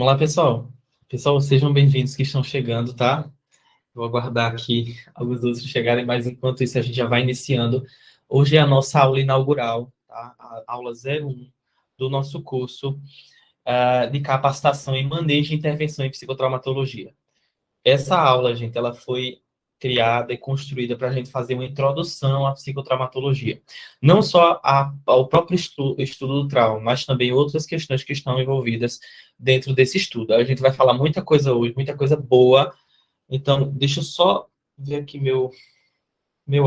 Vamos lá, pessoal. Pessoal, sejam bem-vindos que estão chegando, tá? Vou aguardar aqui alguns outros chegarem, mas enquanto isso a gente já vai iniciando. Hoje é a nossa aula inaugural, tá? A aula 01 do nosso curso de capacitação em manejo e intervenção em psicotraumatologia. Essa aula, gente, ela foi criada e construída para a gente fazer uma introdução à psicotraumatologia. Não só ao próprio estudo do trauma, mas também outras questões que estão envolvidas dentro desse estudo. A gente vai falar muita coisa hoje, muita coisa boa. Então, deixa eu só ver aqui meu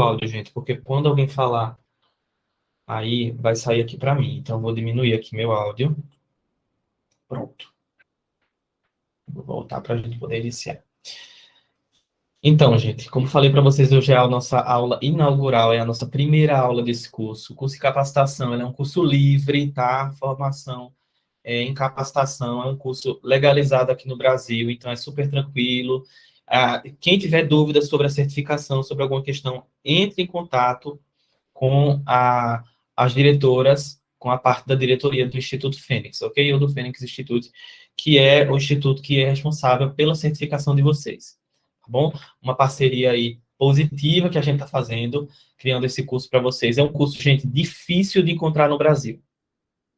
áudio, gente, porque quando alguém falar aí, vai sair aqui para mim. Então, eu vou diminuir aqui meu áudio. Pronto. Vou voltar para a gente poder iniciar. Então, gente, como falei para vocês, hoje é a nossa aula inaugural, é a nossa primeira aula desse curso. O curso de capacitação, ele é um curso livre, tá? Formação em capacitação, é um curso legalizado aqui no Brasil, então é super tranquilo. Quem tiver dúvidas sobre a certificação, sobre alguma questão, entre em contato com as diretoras, com a parte da diretoria do Instituto Fênix, ok? Ou do Fênix Institute, que é o instituto que é responsável pela certificação de vocês, tá bom? Uma parceria aí positiva que a gente está fazendo, criando esse curso para vocês. É um curso, gente, difícil de encontrar no Brasil.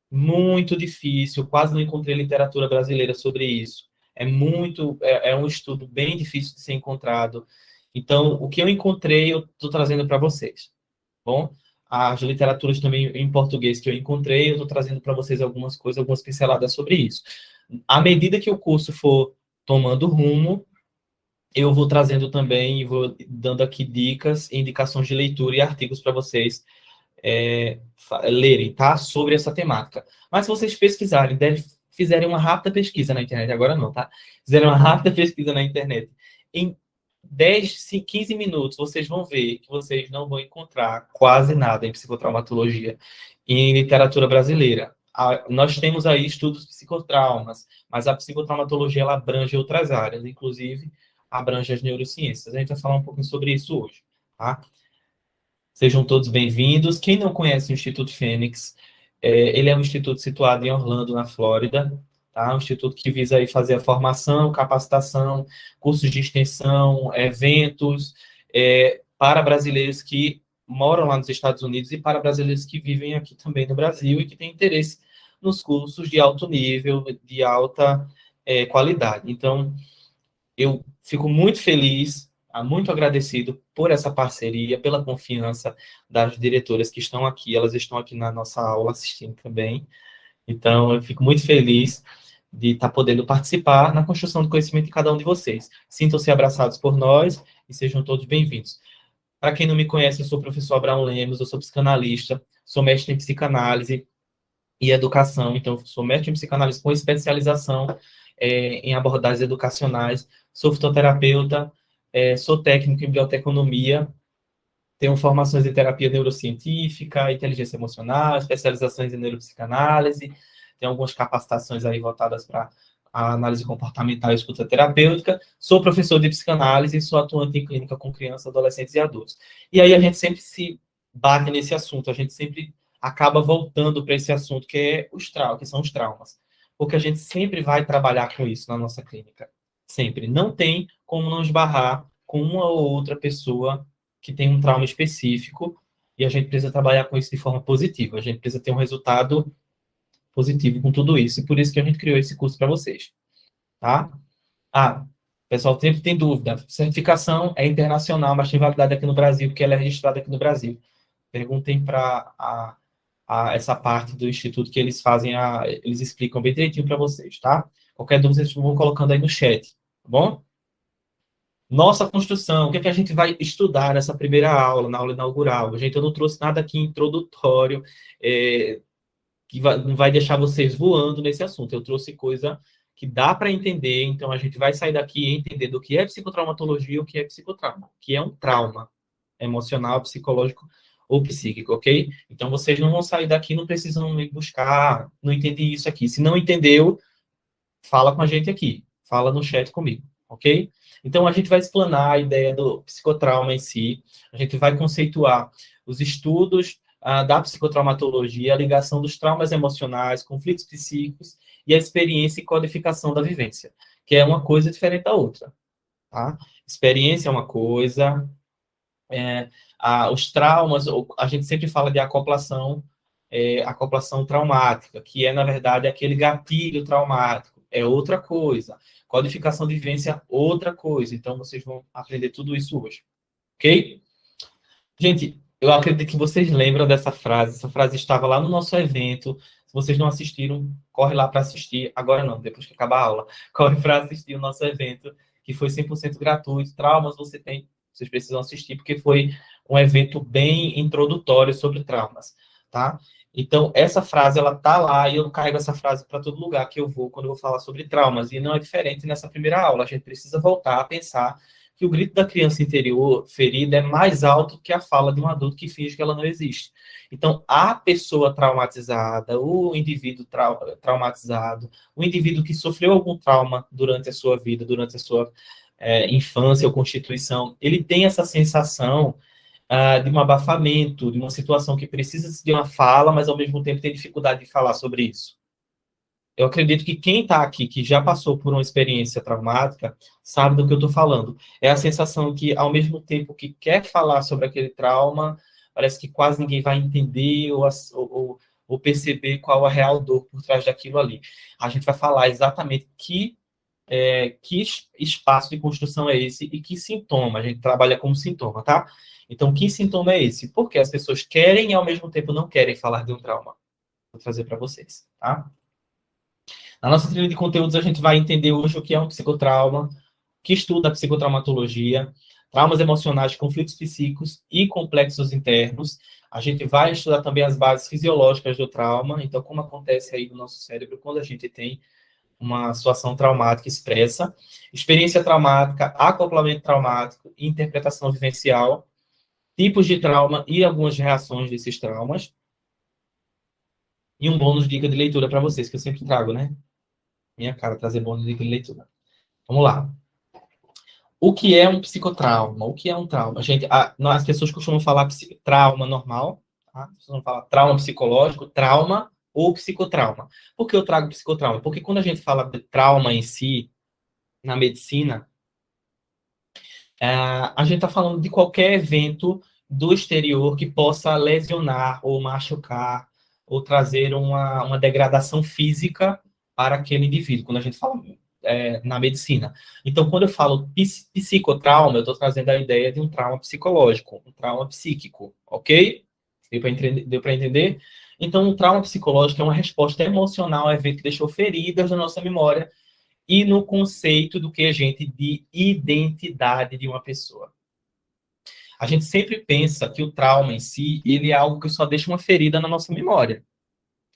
Muito difícil, quase não encontrei literatura brasileira sobre isso. É um estudo bem difícil de ser encontrado. Então, o que eu encontrei, eu estou trazendo para vocês. Bom, as literaturas também em português que eu encontrei, eu estou trazendo para vocês algumas coisas, algumas pinceladas sobre isso. À medida que o curso for tomando rumo, eu vou trazendo também e vou dando aqui dicas, indicações de leitura e artigos para vocês lerem, tá? Sobre essa temática. Mas se vocês pesquisarem, fizerem uma rápida pesquisa na internet, agora não, tá? Fizerem uma rápida pesquisa na internet, em 10, 15 minutos, vocês vão ver que vocês não vão encontrar quase nada em psicotraumatologia em literatura brasileira. Nós temos aí estudos psicotraumas, mas a psicotraumatologia ela abrange outras áreas, inclusive abrange as neurociências. A gente vai falar um pouquinho sobre isso hoje, tá? Sejam todos bem-vindos. Quem não conhece o Instituto Fênix, ele é um instituto situado em Orlando, na Flórida, tá? Um instituto que visa aí fazer a formação, capacitação, cursos de extensão, eventos, para brasileiros que moram lá nos Estados Unidos e para brasileiros que vivem aqui também no Brasil e que têm interesse nos cursos de alto nível, de alta qualidade. Então, eu fico muito feliz, muito agradecido por essa parceria, pela confiança das diretoras que estão aqui. Elas estão aqui na nossa aula assistindo também. Então, eu fico muito feliz de estar podendo participar na construção do conhecimento de cada um de vocês. Sintam-se abraçados por nós e sejam todos bem-vindos. Para quem não me conhece, eu sou o professor Abraão Lemos, eu sou psicanalista, sou mestre em psicanálise e educação, então sou mestre em psicanálise com especialização em abordagens educacionais, sou fitoterapeuta, sou técnico em bioteconomia, tenho formações em terapia neurocientífica, inteligência emocional, especializações em neuropsicanálise, tenho algumas capacitações aí voltadas para a análise comportamental e escuta terapêutica, sou professor de psicanálise e sou atuante em clínica com crianças, adolescentes e adultos. E aí a gente sempre se bate nesse assunto, a gente sempre acaba voltando para esse assunto que são os traumas, porque a gente sempre vai trabalhar com isso na nossa clínica, sempre. Não tem como não esbarrar com uma ou outra pessoa que tem um trauma específico e a gente precisa trabalhar com isso de forma positiva, a gente precisa ter um resultado positivo com tudo isso, e por isso que a gente criou esse curso para vocês, tá? Pessoal, sempre tem dúvida, certificação é internacional, mas tem validade aqui no Brasil, porque ela é registrada aqui no Brasil. Perguntem para essa parte do Instituto que eles fazem, eles explicam bem direitinho para vocês, tá? Qualquer dúvida, vocês vão colocando aí no chat, tá bom? Nossa construção, o que é que a gente vai estudar nessa primeira aula, na aula inaugural? Gente, eu não trouxe nada aqui introdutório, não vai deixar vocês voando nesse assunto. Eu trouxe coisa que dá para entender, então a gente vai sair daqui e entender do que é psicotraumatologia e o que é psicotrauma, que é um trauma emocional, psicológico ou psíquico, ok? Então vocês não vão sair daqui, não precisam me buscar, não entendi isso aqui. Se não entendeu, fala com a gente aqui, fala no chat comigo, ok? Então a gente vai explanar a ideia do psicotrauma em si, a gente vai conceituar os estudos da psicotraumatologia, a ligação dos traumas emocionais, conflitos psíquicos e a experiência e codificação da vivência, que é uma coisa diferente da outra, tá? Experiência é uma coisa, os traumas, a gente sempre fala de acoplação, acoplação traumática, que é, na verdade, aquele gatilho traumático, é outra coisa. Codificação de vivência, outra coisa. Então, vocês vão aprender tudo isso hoje, ok? Gente, eu acredito que vocês lembram dessa frase. Essa frase estava lá no nosso evento. Se vocês não assistiram, corre lá para assistir. Agora não, depois que acabar a aula. Corre para assistir o nosso evento, que foi 100% gratuito. Traumas você tem, vocês precisam assistir, porque foi um evento bem introdutório sobre traumas, tá? Então, essa frase, ela tá lá, e eu carrego essa frase para todo lugar que eu vou, quando eu vou falar sobre traumas. E não é diferente nessa primeira aula. A gente precisa voltar a pensar que o grito da criança interior ferida é mais alto que a fala de um adulto que finge que ela não existe. Então, a pessoa traumatizada, o indivíduo traumatizado, o indivíduo que sofreu algum trauma durante a sua vida, durante a sua infância ou constituição, ele tem essa sensação de um abafamento, de uma situação que precisa de uma fala, mas ao mesmo tempo tem dificuldade de falar sobre isso. Eu acredito que quem está aqui, que já passou por uma experiência traumática, sabe do que eu estou falando. É a sensação que, ao mesmo tempo que quer falar sobre aquele trauma, parece que quase ninguém vai entender ou perceber qual a real dor por trás daquilo ali. A gente vai falar exatamente que espaço de construção é esse e que sintoma. A gente trabalha como sintoma, tá? Então, que sintoma é esse? Porque as pessoas querem e, ao mesmo tempo, não querem falar de um trauma. Vou trazer para vocês, tá? Na nossa trilha de conteúdos, a gente vai entender hoje o que é um psicotrauma, que estuda a psicotraumatologia, traumas emocionais, conflitos psíquicos e complexos internos. A gente vai estudar também as bases fisiológicas do trauma, então, como acontece aí no nosso cérebro quando a gente tem uma situação traumática expressa, experiência traumática, acoplamento traumático, interpretação vivencial, tipos de trauma e algumas reações desses traumas. E um bônus de dica de leitura para vocês, que eu sempre trago, né? Minha cara, trazer bônus de dica de leitura. Vamos lá. O que é um psicotrauma? O que é um trauma? Gente, as pessoas costumam falar trauma normal, tá? As pessoas vão falar trauma psicológico, trauma ou psicotrauma. Por que eu trago psicotrauma? Porque quando a gente fala de trauma em si, na medicina, a gente está falando de qualquer evento do exterior que possa lesionar ou machucar ou trazer uma degradação física para aquele indivíduo, quando a gente fala na medicina. Então, quando eu falo psicotrauma, eu estou trazendo a ideia de um trauma psicológico, um trauma psíquico, ok? Deu para entender? Então, um trauma psicológico é uma resposta emocional a evento que deixou feridas na nossa memória e no conceito do que a gente de identidade de uma pessoa. A gente sempre pensa que o trauma em si, ele é algo que só deixa uma ferida na nossa memória.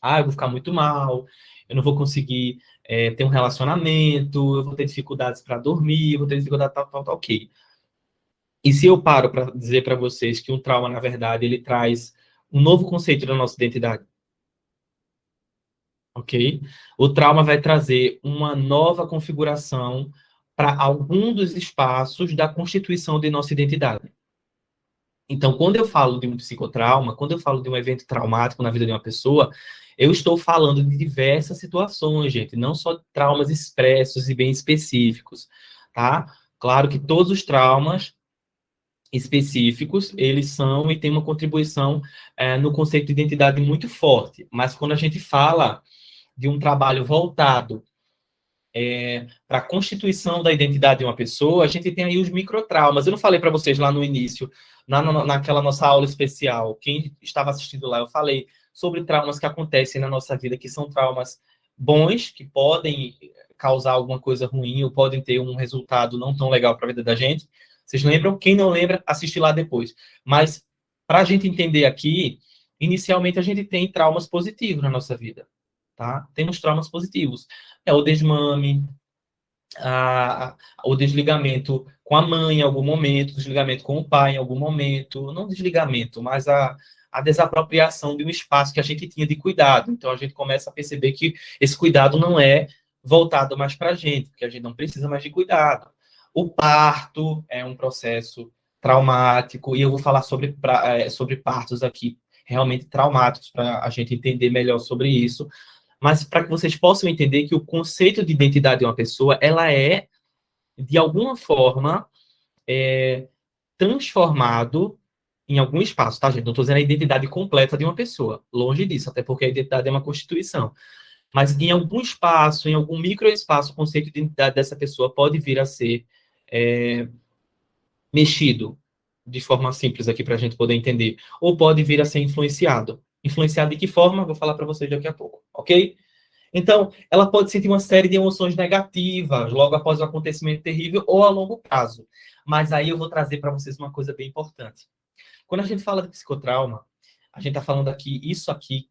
Eu vou ficar muito mal, eu não vou conseguir ter um relacionamento, eu vou ter dificuldades para dormir, eu vou ter dificuldade tal, ok. E se eu paro para dizer para vocês que um trauma, na verdade, ele traz um novo conceito da nossa identidade, ok? O trauma vai trazer uma nova configuração para algum dos espaços da constituição de nossa identidade. Então, quando eu falo de um psicotrauma, quando eu falo de um evento traumático na vida de uma pessoa, eu estou falando de diversas situações, gente, não só traumas expressos e bem específicos, tá? Claro que todos os traumas específicos, eles são e têm uma contribuição no conceito de identidade muito forte, mas quando a gente fala de um trabalho voltado para a constituição da identidade de uma pessoa, a gente tem aí os microtraumas. Eu não falei para vocês lá no início, naquela nossa aula especial, quem estava assistindo lá, eu falei sobre traumas que acontecem na nossa vida, que são traumas bons, que podem causar alguma coisa ruim, ou podem ter um resultado não tão legal para a vida da gente. Vocês lembram? Quem não lembra, assiste lá depois. Mas, para a gente entender aqui, inicialmente a gente tem traumas positivos na nossa vida, tá? Temos traumas positivos. O desmame, o desligamento com a mãe em algum momento, desligamento com o pai em algum momento, não desligamento, mas a desapropriação de um espaço que a gente tinha de cuidado. Então, a gente começa a perceber que esse cuidado não é voltado mais para a gente, porque a gente não precisa mais de cuidado. O parto é um processo traumático, e eu vou falar sobre partos aqui realmente traumáticos para a gente entender melhor sobre isso, mas para que vocês possam entender que o conceito de identidade de uma pessoa, ela é, de alguma forma, transformado em algum espaço, tá, gente? Não estou dizendo a identidade completa de uma pessoa, longe disso, até porque a identidade é uma constituição. Mas em algum espaço, em algum microespaço, o conceito de identidade dessa pessoa pode vir a ser é, mexido de forma simples aqui para a gente poder entender, ou pode vir a ser influenciado. Influenciado de que forma? Vou falar para vocês daqui a pouco, ok? Então, ela pode sentir uma série de emoções negativas logo após o acontecimento terrível ou a longo prazo. Mas aí eu vou trazer para vocês uma coisa bem importante. Quando a gente fala de psicotrauma, a gente está falando aqui, isso aqui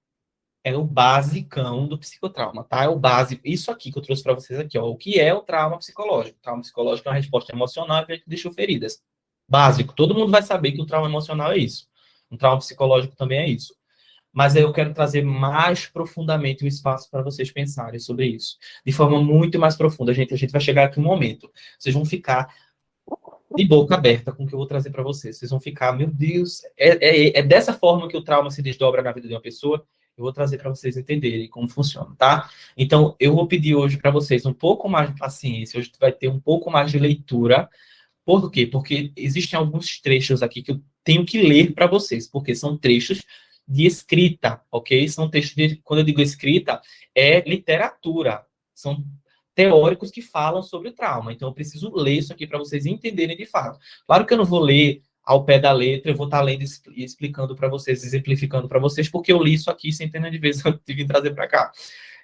é o basicão do psicotrauma, tá? É o básico, isso aqui que eu trouxe para vocês aqui, ó. O que é o trauma psicológico? O trauma psicológico é uma resposta emocional que deixou feridas. Básico, todo mundo vai saber que o trauma emocional é isso. Um trauma psicológico também é isso. Mas aí eu quero trazer mais profundamente um espaço para vocês pensarem sobre isso. De forma muito mais profunda. A gente vai chegar aqui um momento. Vocês vão ficar de boca aberta com o que eu vou trazer para vocês. Vocês vão ficar, meu Deus, é dessa forma que o trauma se desdobra na vida de uma pessoa. Eu vou trazer para vocês entenderem como funciona, tá? Então, eu vou pedir hoje para vocês um pouco mais de paciência. Hoje vai ter um pouco mais de leitura. Por quê? Porque existem alguns trechos aqui que eu tenho que ler para vocês, porque são trechos de escrita, ok? São trechos de, quando eu digo escrita, é literatura. São teóricos que falam sobre o trauma. Então, eu preciso ler isso aqui para vocês entenderem de fato. Claro que eu não vou ler ao pé da letra, eu vou estar lendo e explicando para vocês, exemplificando para vocês, porque eu li isso aqui centenas de vezes antes de vir trazer para cá.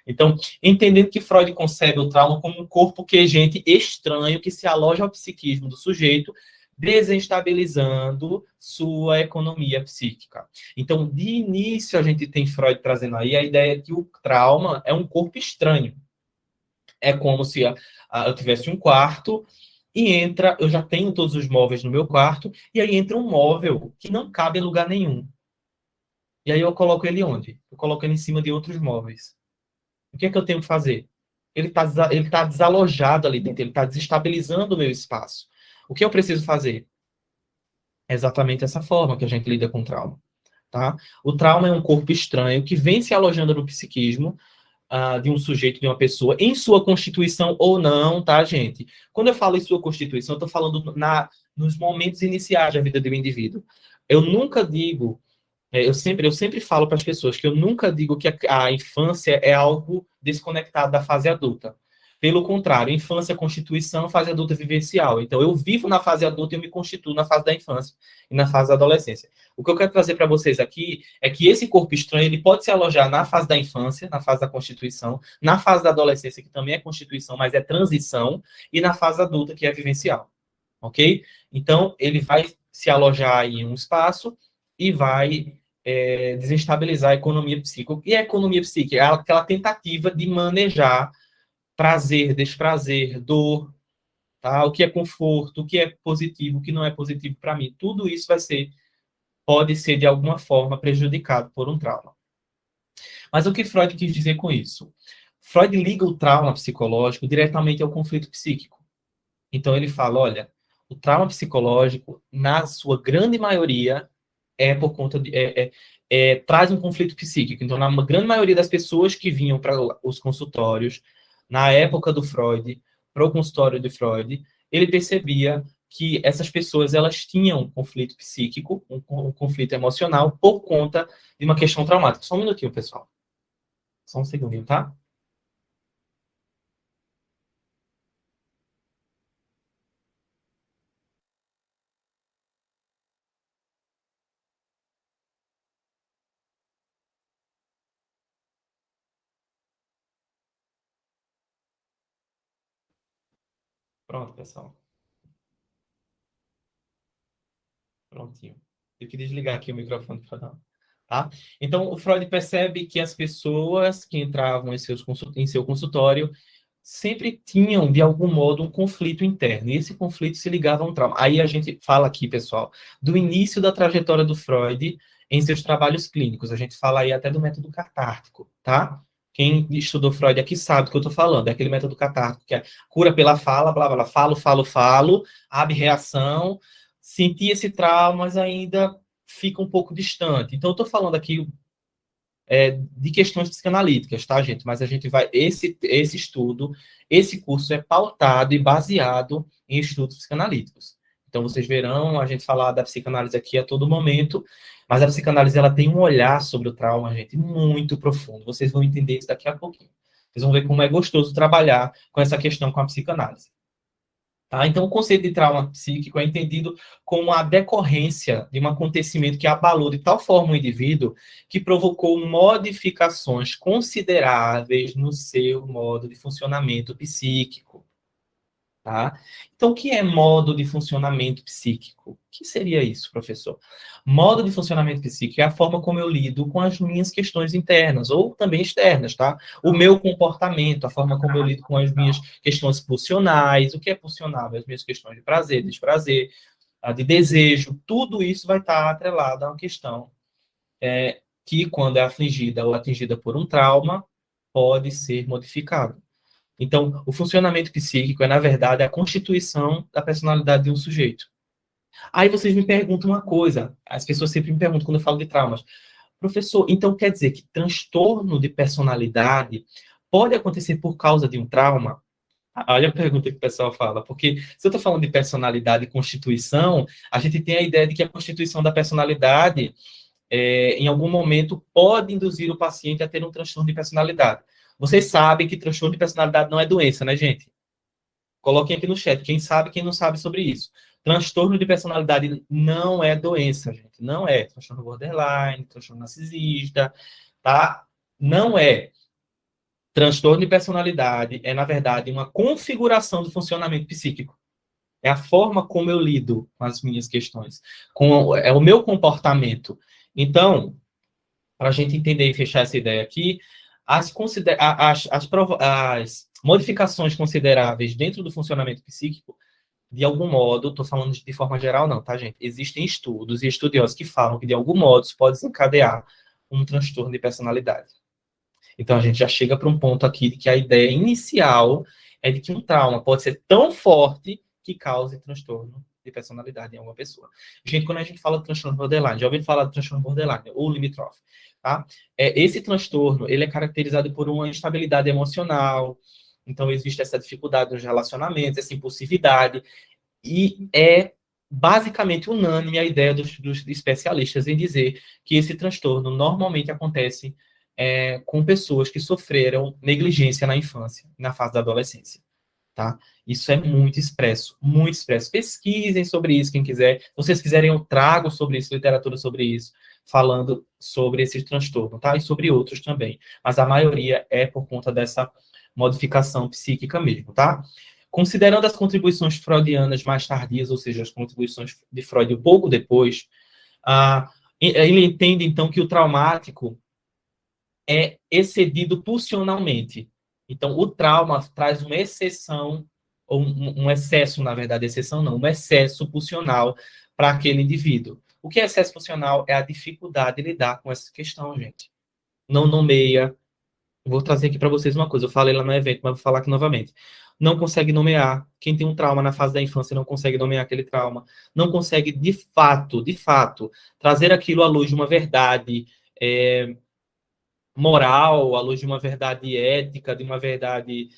Então, entendendo que Freud concebe o trauma como um corpo quejente estranho que se aloja ao psiquismo do sujeito, desestabilizando sua economia psíquica. Então, de início, a gente tem Freud trazendo aí a ideia que o trauma é um corpo estranho. É como se eu tivesse um quarto e entra, eu já tenho todos os móveis no meu quarto, e aí entra um móvel que não cabe em lugar nenhum. E aí eu coloco ele onde? Eu coloco ele em cima de outros móveis. O que é que eu tenho que fazer? Ele tá desalojado ali dentro, ele está desestabilizando o meu espaço. O que eu preciso fazer? É exatamente essa forma que a gente lida com o trauma. Tá? O trauma é um corpo estranho que vem se alojando no psiquismo de um sujeito, de uma pessoa, em sua constituição ou não, tá, gente? Quando eu falo em sua constituição, eu estou falando nos momentos iniciais da vida do indivíduo. Eu nunca digo, eu sempre falo para as pessoas que eu nunca digo que a infância é algo desconectado da fase adulta. Pelo contrário, infância é constituição, fase adulta é vivencial. Então, eu vivo na fase adulta e eu me constituo na fase da infância e na fase da adolescência. O que eu quero trazer para vocês aqui é que esse corpo estranho ele pode se alojar na fase da infância, na fase da constituição, na fase da adolescência, que também é constituição, mas é transição, e na fase adulta, que é vivencial. Ok? Então, ele vai se alojar em um espaço e vai desestabilizar a economia psíquica. E a economia psíquica é aquela tentativa de manejar prazer, desprazer, dor, tá? O que é conforto, o que é positivo, o que não é positivo para mim. Tudo isso pode ser de alguma forma prejudicado por um trauma. Mas o que Freud quis dizer com isso? Freud liga o trauma psicológico diretamente ao conflito psíquico. Então ele fala, olha, o trauma psicológico, na sua grande maioria, é por conta de traz um conflito psíquico. Então, na grande maioria das pessoas que vinham para os consultórios, na época do Freud, para o consultório de Freud, ele percebia que essas pessoas elas tinham um conflito psíquico, um conflito emocional, por conta de uma questão traumática. Só um minutinho, pessoal. Só um segundinho, tá? Pronto, pessoal. Prontinho. Tive que desligar aqui o microfone para dar. Tá? Então, o Freud percebe que as pessoas que entravam em seu consultório sempre tinham, de algum modo, um conflito interno. E esse conflito se ligava a um trauma. Aí a gente fala aqui, pessoal, do início da trajetória do Freud em seus trabalhos clínicos. A gente fala aí até do método catártico, tá? Quem estudou Freud aqui sabe do que eu estou falando. É aquele método catártico que é cura pela fala, blá, blá, blá, falo, abre reação, senti esse trauma, mas ainda fica um pouco distante. Então, eu estou falando aqui de questões psicanalíticas, tá, gente? Mas a gente vai... Esse estudo, esse curso é pautado e baseado em estudos psicanalíticos. Então, vocês verão a gente falar da psicanálise aqui a todo momento, mas a psicanálise, ela tem um olhar sobre o trauma, gente, muito profundo. Vocês vão entender isso daqui a pouquinho. Vocês vão ver como é gostoso trabalhar com essa questão com a psicanálise. Tá? Então, o conceito de trauma psíquico é entendido como a decorrência de um acontecimento que abalou de tal forma o indivíduo que provocou modificações consideráveis no seu modo de funcionamento psíquico. Tá? Então, o que é modo de funcionamento psíquico? O que seria isso, professor? Modo de funcionamento psíquico é a forma como eu lido com as minhas questões internas, ou também externas, tá? O meu comportamento, a forma como eu lido com as minhas questões pulsionais. O que é pulsional? As minhas questões de prazer, de desprazer, de desejo. Tudo isso vai estar atrelado a uma questão que, quando é afligida ou atingida por um trauma, pode ser modificado. Então, o funcionamento psíquico é, na verdade, a constituição da personalidade de um sujeito. Aí vocês me perguntam uma coisa, as pessoas sempre me perguntam quando eu falo de traumas. Professor, então quer dizer que transtorno de personalidade pode acontecer por causa de um trauma? Olha a pergunta que o pessoal fala, porque se eu estou falando de personalidade e constituição, a gente tem a ideia de que a constituição da personalidade, em algum momento, pode induzir o paciente a ter um transtorno de personalidade. Vocês sabem que transtorno de personalidade não é doença, né, gente? Coloquem aqui no chat, quem sabe, quem não sabe sobre isso. Transtorno de personalidade não é doença, gente. Não é. Transtorno borderline, transtorno narcisista, tá? Não é. Transtorno de personalidade é, na verdade, uma configuração do funcionamento psíquico. É a forma como eu lido com as minhas questões. É o meu comportamento. Então, para a gente entender e fechar essa ideia aqui, as modificações consideráveis dentro do funcionamento psíquico, de algum modo, estou falando de forma geral não, tá, gente? Existem estudos e estudiosos que falam que, de algum modo, isso pode desencadear um transtorno de personalidade. Então, a gente já chega para um ponto aqui de que a ideia inicial é de que um trauma pode ser tão forte que cause transtorno de personalidade em alguma pessoa. Gente, quando a gente fala de transtorno borderline, já ouviu falar de transtorno borderline, ou limítrofe, tá? Esse transtorno, ele é caracterizado por uma instabilidade emocional, então existe essa dificuldade nos relacionamentos, essa impulsividade, e é basicamente unânime a ideia dos especialistas em dizer que esse transtorno normalmente acontece com pessoas que sofreram negligência na infância, na fase da adolescência. Tá? Isso é muito expresso, muito expresso. Pesquisem sobre isso, quem quiser. Se vocês quiserem, eu trago sobre isso, literatura sobre isso, falando sobre esse transtorno, tá? E sobre outros também. Mas a maioria é por conta dessa modificação psíquica mesmo, tá? Considerando as contribuições freudianas mais tardias, ou seja, as contribuições de Freud um pouco depois, ele entende, então, que o traumático é excedido pulsionalmente. Então, o trauma traz uma exceção, ou um excesso, na verdade, exceção não, um excesso pulsional para aquele indivíduo. O que é excesso pulsional? É a dificuldade de lidar com essa questão, gente. Não nomeia. Vou trazer aqui para vocês uma coisa, eu falei lá no evento, mas vou falar aqui novamente. Não consegue nomear. Quem tem um trauma na fase da infância não consegue nomear aquele trauma. Não consegue, de fato, trazer aquilo à luz de uma verdade moral, à luz de uma verdade ética, de uma verdade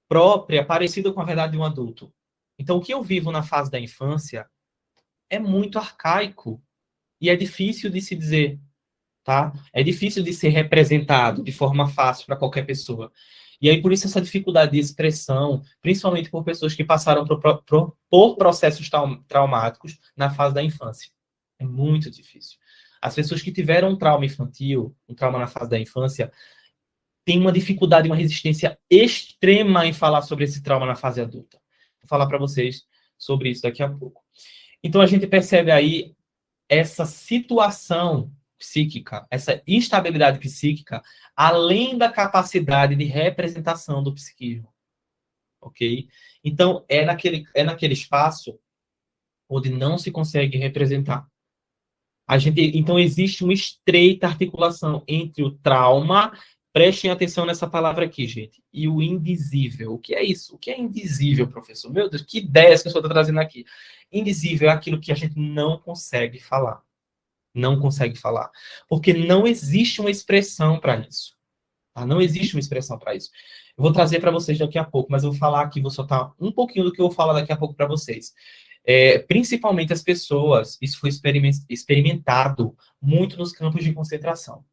própria, parecida com a verdade de um adulto. Então, o que eu vivo na fase da infância é muito arcaico e é difícil de se dizer, tá? É difícil de ser representado de forma fácil para qualquer pessoa. E aí, por isso, essa dificuldade de expressão, principalmente por pessoas que passaram por processos traumáticos na fase da infância. É muito difícil. As pessoas que tiveram um trauma infantil, um trauma na fase da infância, têm uma dificuldade, uma resistência extrema em falar sobre esse trauma na fase adulta. Vou falar para vocês sobre isso daqui a pouco. Então, a gente percebe aí essa situação psíquica, essa instabilidade psíquica, além da capacidade de representação do psiquismo. Ok? Então, é naquele espaço onde não se consegue representar. Então, existe uma estreita articulação entre o trauma, prestem atenção nessa palavra aqui, gente, e o indizível. O que é isso? O que é indizível, professor? Meu Deus, que ideias que o senhor está trazendo aqui. Indizível é aquilo que a gente não consegue falar. Não consegue falar. Porque não existe uma expressão para isso. Tá? Não existe uma expressão para isso. Eu vou trazer para vocês daqui a pouco, mas eu vou falar aqui, vou soltar um pouquinho do que eu vou falar daqui a pouco para vocês. Principalmente as pessoas, isso foi experimentado muito nos campos de concentração.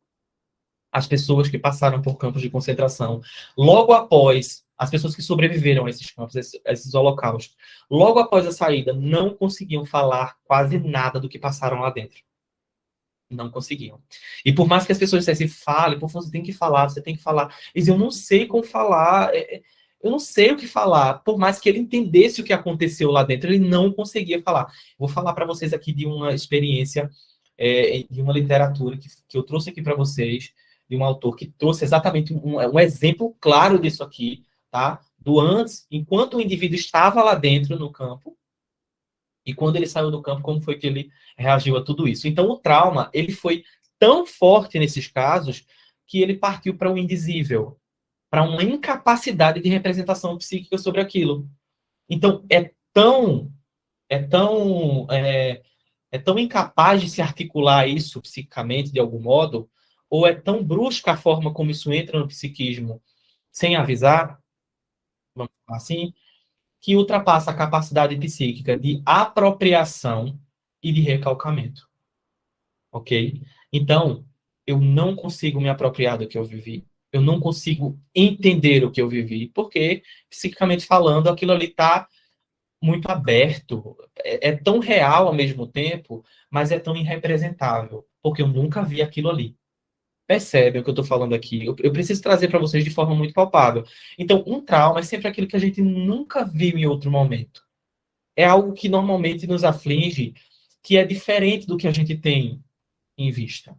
As pessoas que passaram por campos de concentração, logo após, as pessoas que sobreviveram a esses campos, a esses holocaustos, logo após a saída, não conseguiam falar quase nada do que passaram lá dentro. Não conseguiam. E por mais que as pessoas dissessem, fale, por favor, você tem que falar, você tem que falar. Eles diziam, eu não sei como falar, eu não sei o que falar. Por mais que ele entendesse o que aconteceu lá dentro, ele não conseguia falar. Vou falar para vocês aqui de uma experiência, de uma literatura que eu trouxe aqui para vocês, de um autor que trouxe exatamente um exemplo claro disso aqui, tá? Do antes, enquanto o indivíduo estava lá dentro no campo, e quando ele saiu do campo, como foi que ele reagiu a tudo isso? Então, o trauma, ele foi tão forte nesses casos que ele partiu para o indizível, para uma incapacidade de representação psíquica sobre aquilo. Então, é tão incapaz de se articular isso psiquicamente, de algum modo, ou é tão brusca a forma como isso entra no psiquismo, sem avisar, vamos falar assim, que ultrapassa a capacidade psíquica de apropriação e de recalcamento, ok? Então, eu não consigo me apropriar do que eu vivi, eu não consigo entender o que eu vivi, porque, psiquicamente falando, aquilo ali está muito aberto, é tão real ao mesmo tempo, mas é tão irrepresentável, porque eu nunca vi aquilo ali. Percebem o que eu estou falando aqui? Eu preciso trazer para vocês de forma muito palpável. Então, um trauma é sempre aquilo que a gente nunca viu em outro momento. É algo que normalmente nos aflige, que é diferente do que a gente tem em vista.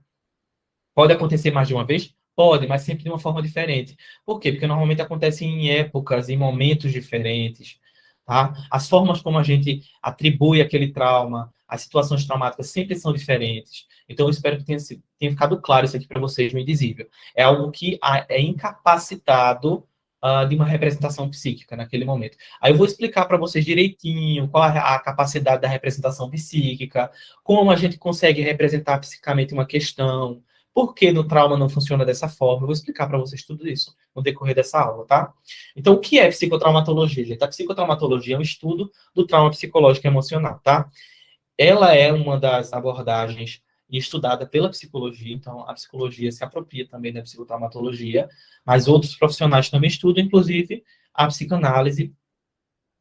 Pode acontecer mais de uma vez? Pode, mas sempre de uma forma diferente. Por quê? Porque normalmente acontece em épocas, em momentos diferentes. Tá? As formas como a gente atribui aquele trauma, as situações traumáticas sempre são diferentes. Então, eu espero que tenha ficado claro isso aqui para vocês no Indizível. É algo que é incapacitado de uma representação psíquica naquele momento. Aí eu vou explicar para vocês direitinho qual é a capacidade da representação psíquica, como a gente consegue representar psicamente uma questão, por que no trauma não funciona dessa forma. Eu vou explicar para vocês tudo isso no decorrer dessa aula, tá? Então, o que é psicotraumatologia, gente? A psicotraumatologia é um estudo do trauma psicológico e emocional, tá? Ela é uma das abordagens estudada pela psicologia, então a psicologia se apropria também da psicotraumatologia, mas outros profissionais também estudam, inclusive a psicanálise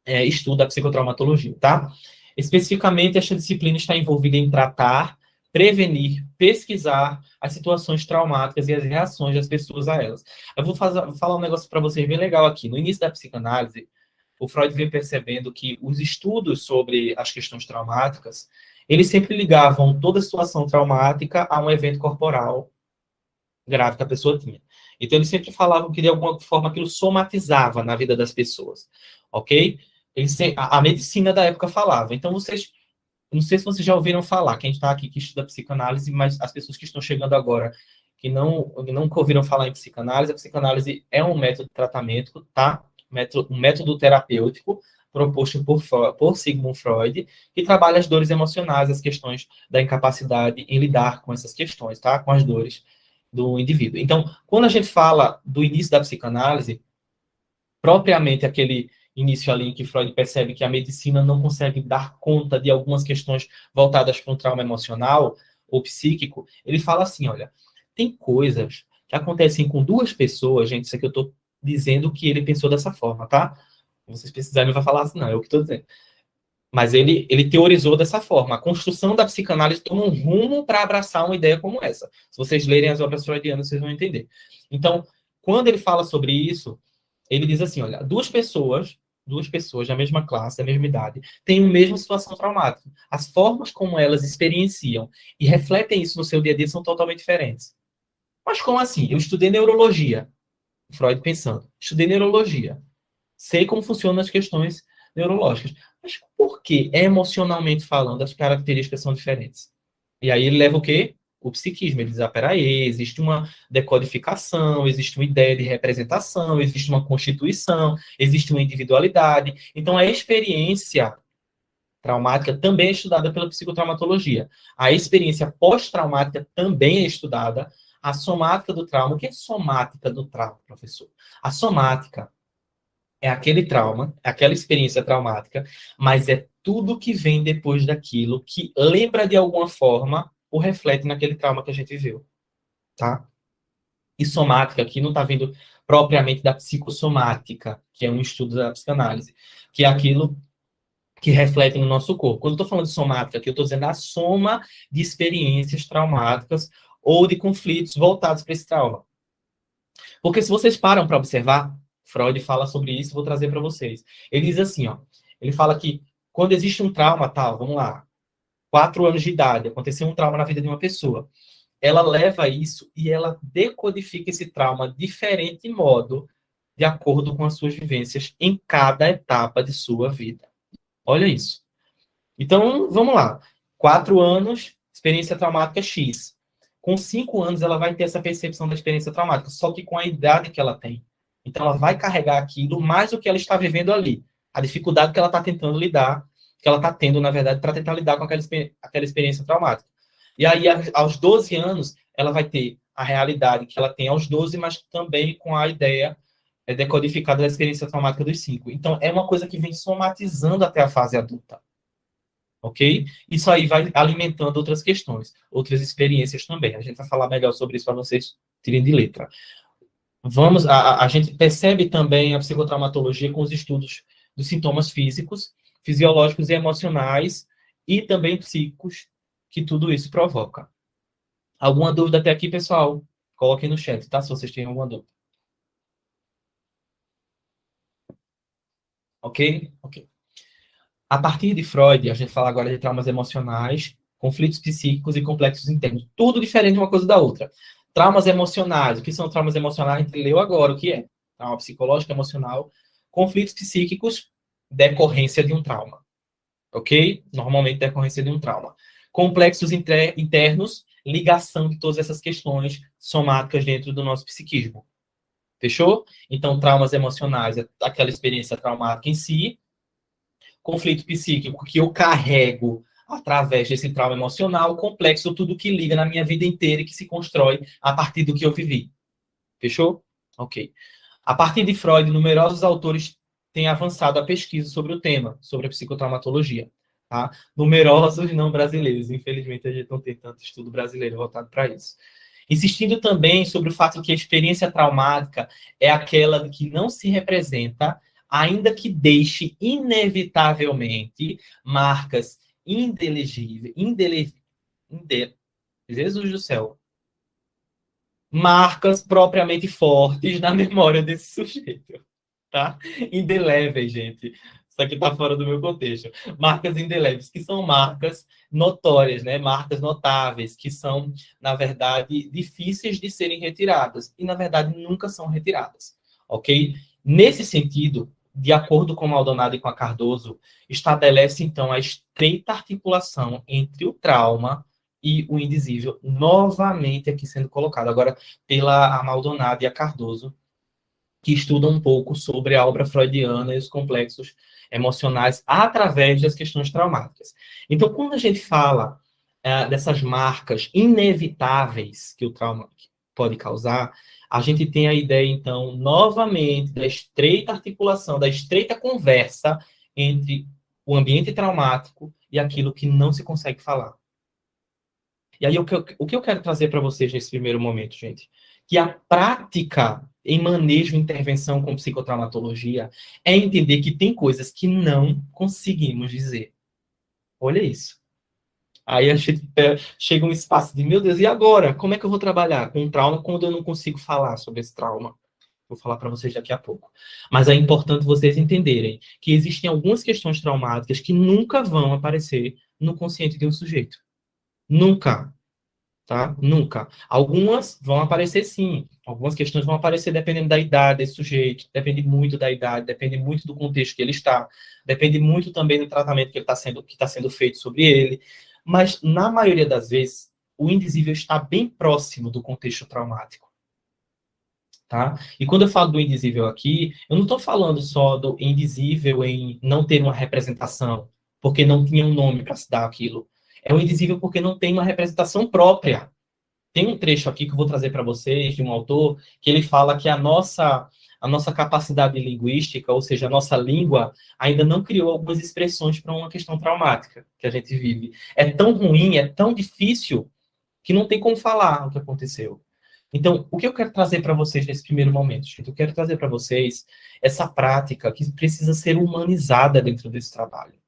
estuda a psicotraumatologia, tá? Especificamente, esta disciplina está envolvida em tratar, prevenir, pesquisar as situações traumáticas e as reações das pessoas a elas. Eu vou falar um negócio para vocês bem legal aqui. No início da psicanálise, o Freud veio percebendo que os estudos sobre as questões traumáticas, eles sempre ligavam toda situação traumática a um evento corporal grave que a pessoa tinha. Então, eles sempre falavam que, de alguma forma, aquilo somatizava na vida das pessoas, ok? A medicina da época falava. Então, não sei se vocês já ouviram falar, quem está aqui que estuda psicanálise, mas as pessoas que estão chegando agora, que nunca ouviram falar em psicanálise, a psicanálise é um método de tratamento, tá? Um método terapêutico proposto por Sigmund Freud, que trabalha as dores emocionais, as questões da incapacidade em lidar com essas questões, tá? Com as dores do indivíduo. Então, quando a gente fala do início da psicanálise, propriamente aquele início ali em que Freud percebe que a medicina não consegue dar conta de algumas questões voltadas para um trauma emocional ou psíquico, ele fala assim, olha, tem coisas que acontecem com duas pessoas, gente, isso aqui eu estou dizendo que ele pensou dessa forma, tá? Se vocês precisarem, vai falar assim, não, é o que estou dizendo. Mas ele teorizou dessa forma. A construção da psicanálise toma um rumo para abraçar uma ideia como essa. Se vocês lerem as obras freudianas, vocês vão entender. Então, quando ele fala sobre isso, ele diz assim, olha, duas pessoas da mesma classe, da mesma idade, têm a mesma situação traumática. As formas como elas experienciam e refletem isso no seu dia a dia são totalmente diferentes. Mas como assim? Eu estudei neurologia. Freud pensando. Estudei neurologia. Sei como funcionam as questões neurológicas. Mas por que, emocionalmente falando, as características são diferentes? E aí ele leva o quê? O psiquismo. Ele diz, peraí, existe uma decodificação, existe uma ideia de representação, existe uma constituição, existe uma individualidade. Então, a experiência traumática também é estudada pela psicotraumatologia. A experiência pós-traumática também é estudada. A somática do trauma. O que é somática do trauma, professor? A somática é aquele trauma, é aquela experiência traumática, mas é tudo que vem depois daquilo que lembra de alguma forma ou reflete naquele trauma que a gente viu, tá? E somática aqui não está vindo propriamente da psicossomática, que é um estudo da psicanálise, que é aquilo que reflete no nosso corpo. Quando eu estou falando de somática aqui, eu estou dizendo a soma de experiências traumáticas ou de conflitos voltados para esse trauma. Porque se vocês param para observar, Freud fala sobre isso, vou trazer para vocês. Ele diz assim, ó, ele fala que quando existe um trauma tal, vamos lá, 4 anos de idade, aconteceu um trauma na vida de uma pessoa, ela leva isso e ela decodifica esse trauma de diferente modo, de acordo com as suas vivências em cada etapa de sua vida. Olha isso. Então, vamos lá. 4 anos, experiência traumática X. Com 5 anos, ela vai ter essa percepção da experiência traumática, só que com a idade que ela tem. Então, ela vai carregar aquilo mais do que ela está vivendo ali. A dificuldade que ela está tentando lidar, que ela está tendo, na verdade, para tentar lidar com aquela experiência traumática. E aí, aos 12 anos, ela vai ter a realidade que ela tem aos 12, mas também com a ideia decodificada da experiência traumática dos 5. Então, é uma coisa que vem somatizando até a fase adulta. Ok? Isso aí vai alimentando outras questões, outras experiências também. A gente vai falar melhor sobre isso para vocês tirem de letra. A gente percebe também a psicotraumatologia com os estudos dos sintomas físicos, fisiológicos e emocionais, e também psíquicos, que tudo isso provoca. Alguma dúvida até aqui, pessoal? Coloquem no chat, tá? Se vocês têm alguma dúvida. Ok? Ok. A partir de Freud, a gente fala agora de traumas emocionais, conflitos psíquicos e complexos internos. Tudo diferente uma coisa da outra. Traumas emocionais. O que são traumas emocionais? A gente leu agora o que é. Trauma psicológico, emocional. Conflitos psíquicos, decorrência de um trauma. Ok? Normalmente decorrência de um trauma. Complexos internos, ligação de todas essas questões somáticas dentro do nosso psiquismo. Fechou? Então, traumas emocionais, aquela experiência traumática em si. Conflito psíquico que eu carrego através desse trauma emocional, complexo, tudo que liga na minha vida inteira e que se constrói a partir do que eu vivi. Fechou? Ok. A partir de Freud, numerosos autores têm avançado a pesquisa sobre o tema, sobre a psicotraumatologia. Tá? Numerosos não brasileiros. Infelizmente, a gente não tem tanto estudo brasileiro voltado para isso. Insistindo também sobre o fato que a experiência traumática é aquela que não se representa, ainda que deixe inevitavelmente marcas indelegíveis, Jesus do céu, marcas propriamente fortes na memória desse sujeito, tá? Indeléveis, gente. Isso aqui tá fora do meu contexto. Marcas indeléveis, que são marcas notórias, né? Marcas notáveis, que são, na verdade, difíceis de serem retiradas. E, na verdade, nunca são retiradas, ok? Nesse sentido, de acordo com Maldonado e com a Cardoso, estabelece, então, a estreita articulação entre o trauma e o indizível, novamente aqui sendo colocado, agora pela a Maldonado e a Cardoso, que estudam um pouco sobre a obra freudiana e os complexos emocionais através das questões traumáticas. Então, quando a gente fala dessas marcas inevitáveis que o trauma pode causar, a gente tem a ideia, então, novamente, da estreita articulação, da estreita conversa entre o ambiente traumático e aquilo que não se consegue falar. E aí, o que eu quero trazer para vocês nesse primeiro momento, gente? Que a prática em manejo e intervenção com psicotraumatologia é entender que tem coisas que não conseguimos dizer. Olha isso. Aí a gente chega um espaço de, meu Deus, e agora? Como é que eu vou trabalhar com um trauma quando eu não consigo falar sobre esse trauma? Vou falar para vocês daqui a pouco. Mas é importante vocês entenderem que existem algumas questões traumáticas que nunca vão aparecer no consciente de um sujeito. Nunca. Tá? Nunca. Algumas vão aparecer sim. Algumas questões vão aparecer dependendo da idade desse sujeito, depende muito da idade, depende muito do contexto que ele está, depende muito também do tratamento que está sendo feito sobre ele. Mas, na maioria das vezes, o indizível está bem próximo do contexto traumático. Tá? E quando eu falo do indizível aqui, eu não estou falando só do indizível em não ter uma representação, porque não tinha um nome para se dar aquilo. É o indizível porque não tem uma representação própria. Tem um trecho aqui que eu vou trazer para vocês, de um autor, que ele fala que a nossa capacidade linguística, ou seja, a nossa língua, ainda não criou algumas expressões para uma questão traumática que a gente vive. É tão ruim, é tão difícil, que não tem como falar o que aconteceu. Então, o que eu quero trazer para vocês nesse primeiro momento, gente? Eu quero trazer para vocês essa prática que precisa ser humanizada dentro desse trabalho.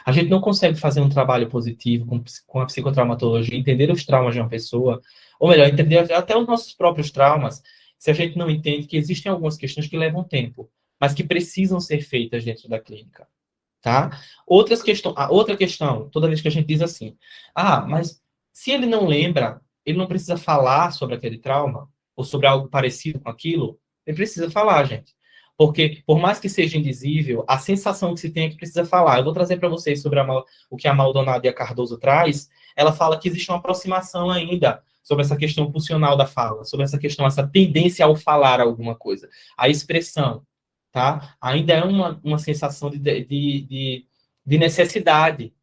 A gente não consegue fazer um trabalho positivo com a psicotraumatologia, entender os traumas de uma pessoa, ou melhor, entender até os nossos próprios traumas, se a gente não entende que existem algumas questões que levam tempo, mas que precisam ser feitas dentro da clínica, tá? Outra questão, toda vez que a gente diz assim, mas se ele não lembra, ele não precisa falar sobre aquele trauma, ou sobre algo parecido com aquilo, ele precisa falar, gente. Porque, por mais que seja indizível, a sensação que se tem é que precisa falar. Eu vou trazer para vocês sobre o que a Maldonado e a Cardoso traz. Ela fala que existe uma aproximação ainda sobre essa questão pulsional da fala, sobre essa questão, essa tendência ao falar alguma coisa, a expressão, tá? Ainda é uma sensação de necessidade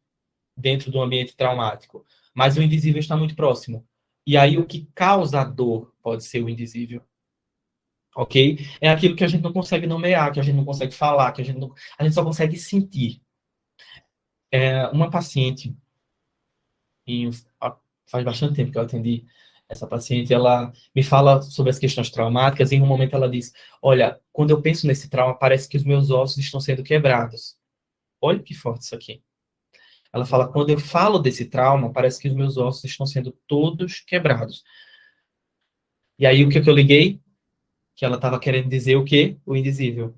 dentro do ambiente traumático, mas o indizível está muito próximo. E aí o que causa a dor pode ser o indizível. Ok? É aquilo que a gente não consegue nomear, que a gente não consegue falar, a gente só consegue sentir. Uma paciente, e faz bastante tempo que eu atendi essa paciente, ela me fala sobre as questões traumáticas, e em um momento ela diz, olha, quando eu penso nesse trauma, parece que os meus ossos estão sendo quebrados. Olha que forte isso aqui. Ela fala, quando eu falo desse trauma, parece que os meus ossos estão sendo todos quebrados. E aí, o que eu liguei? Que ela estava querendo dizer o quê? O indizível.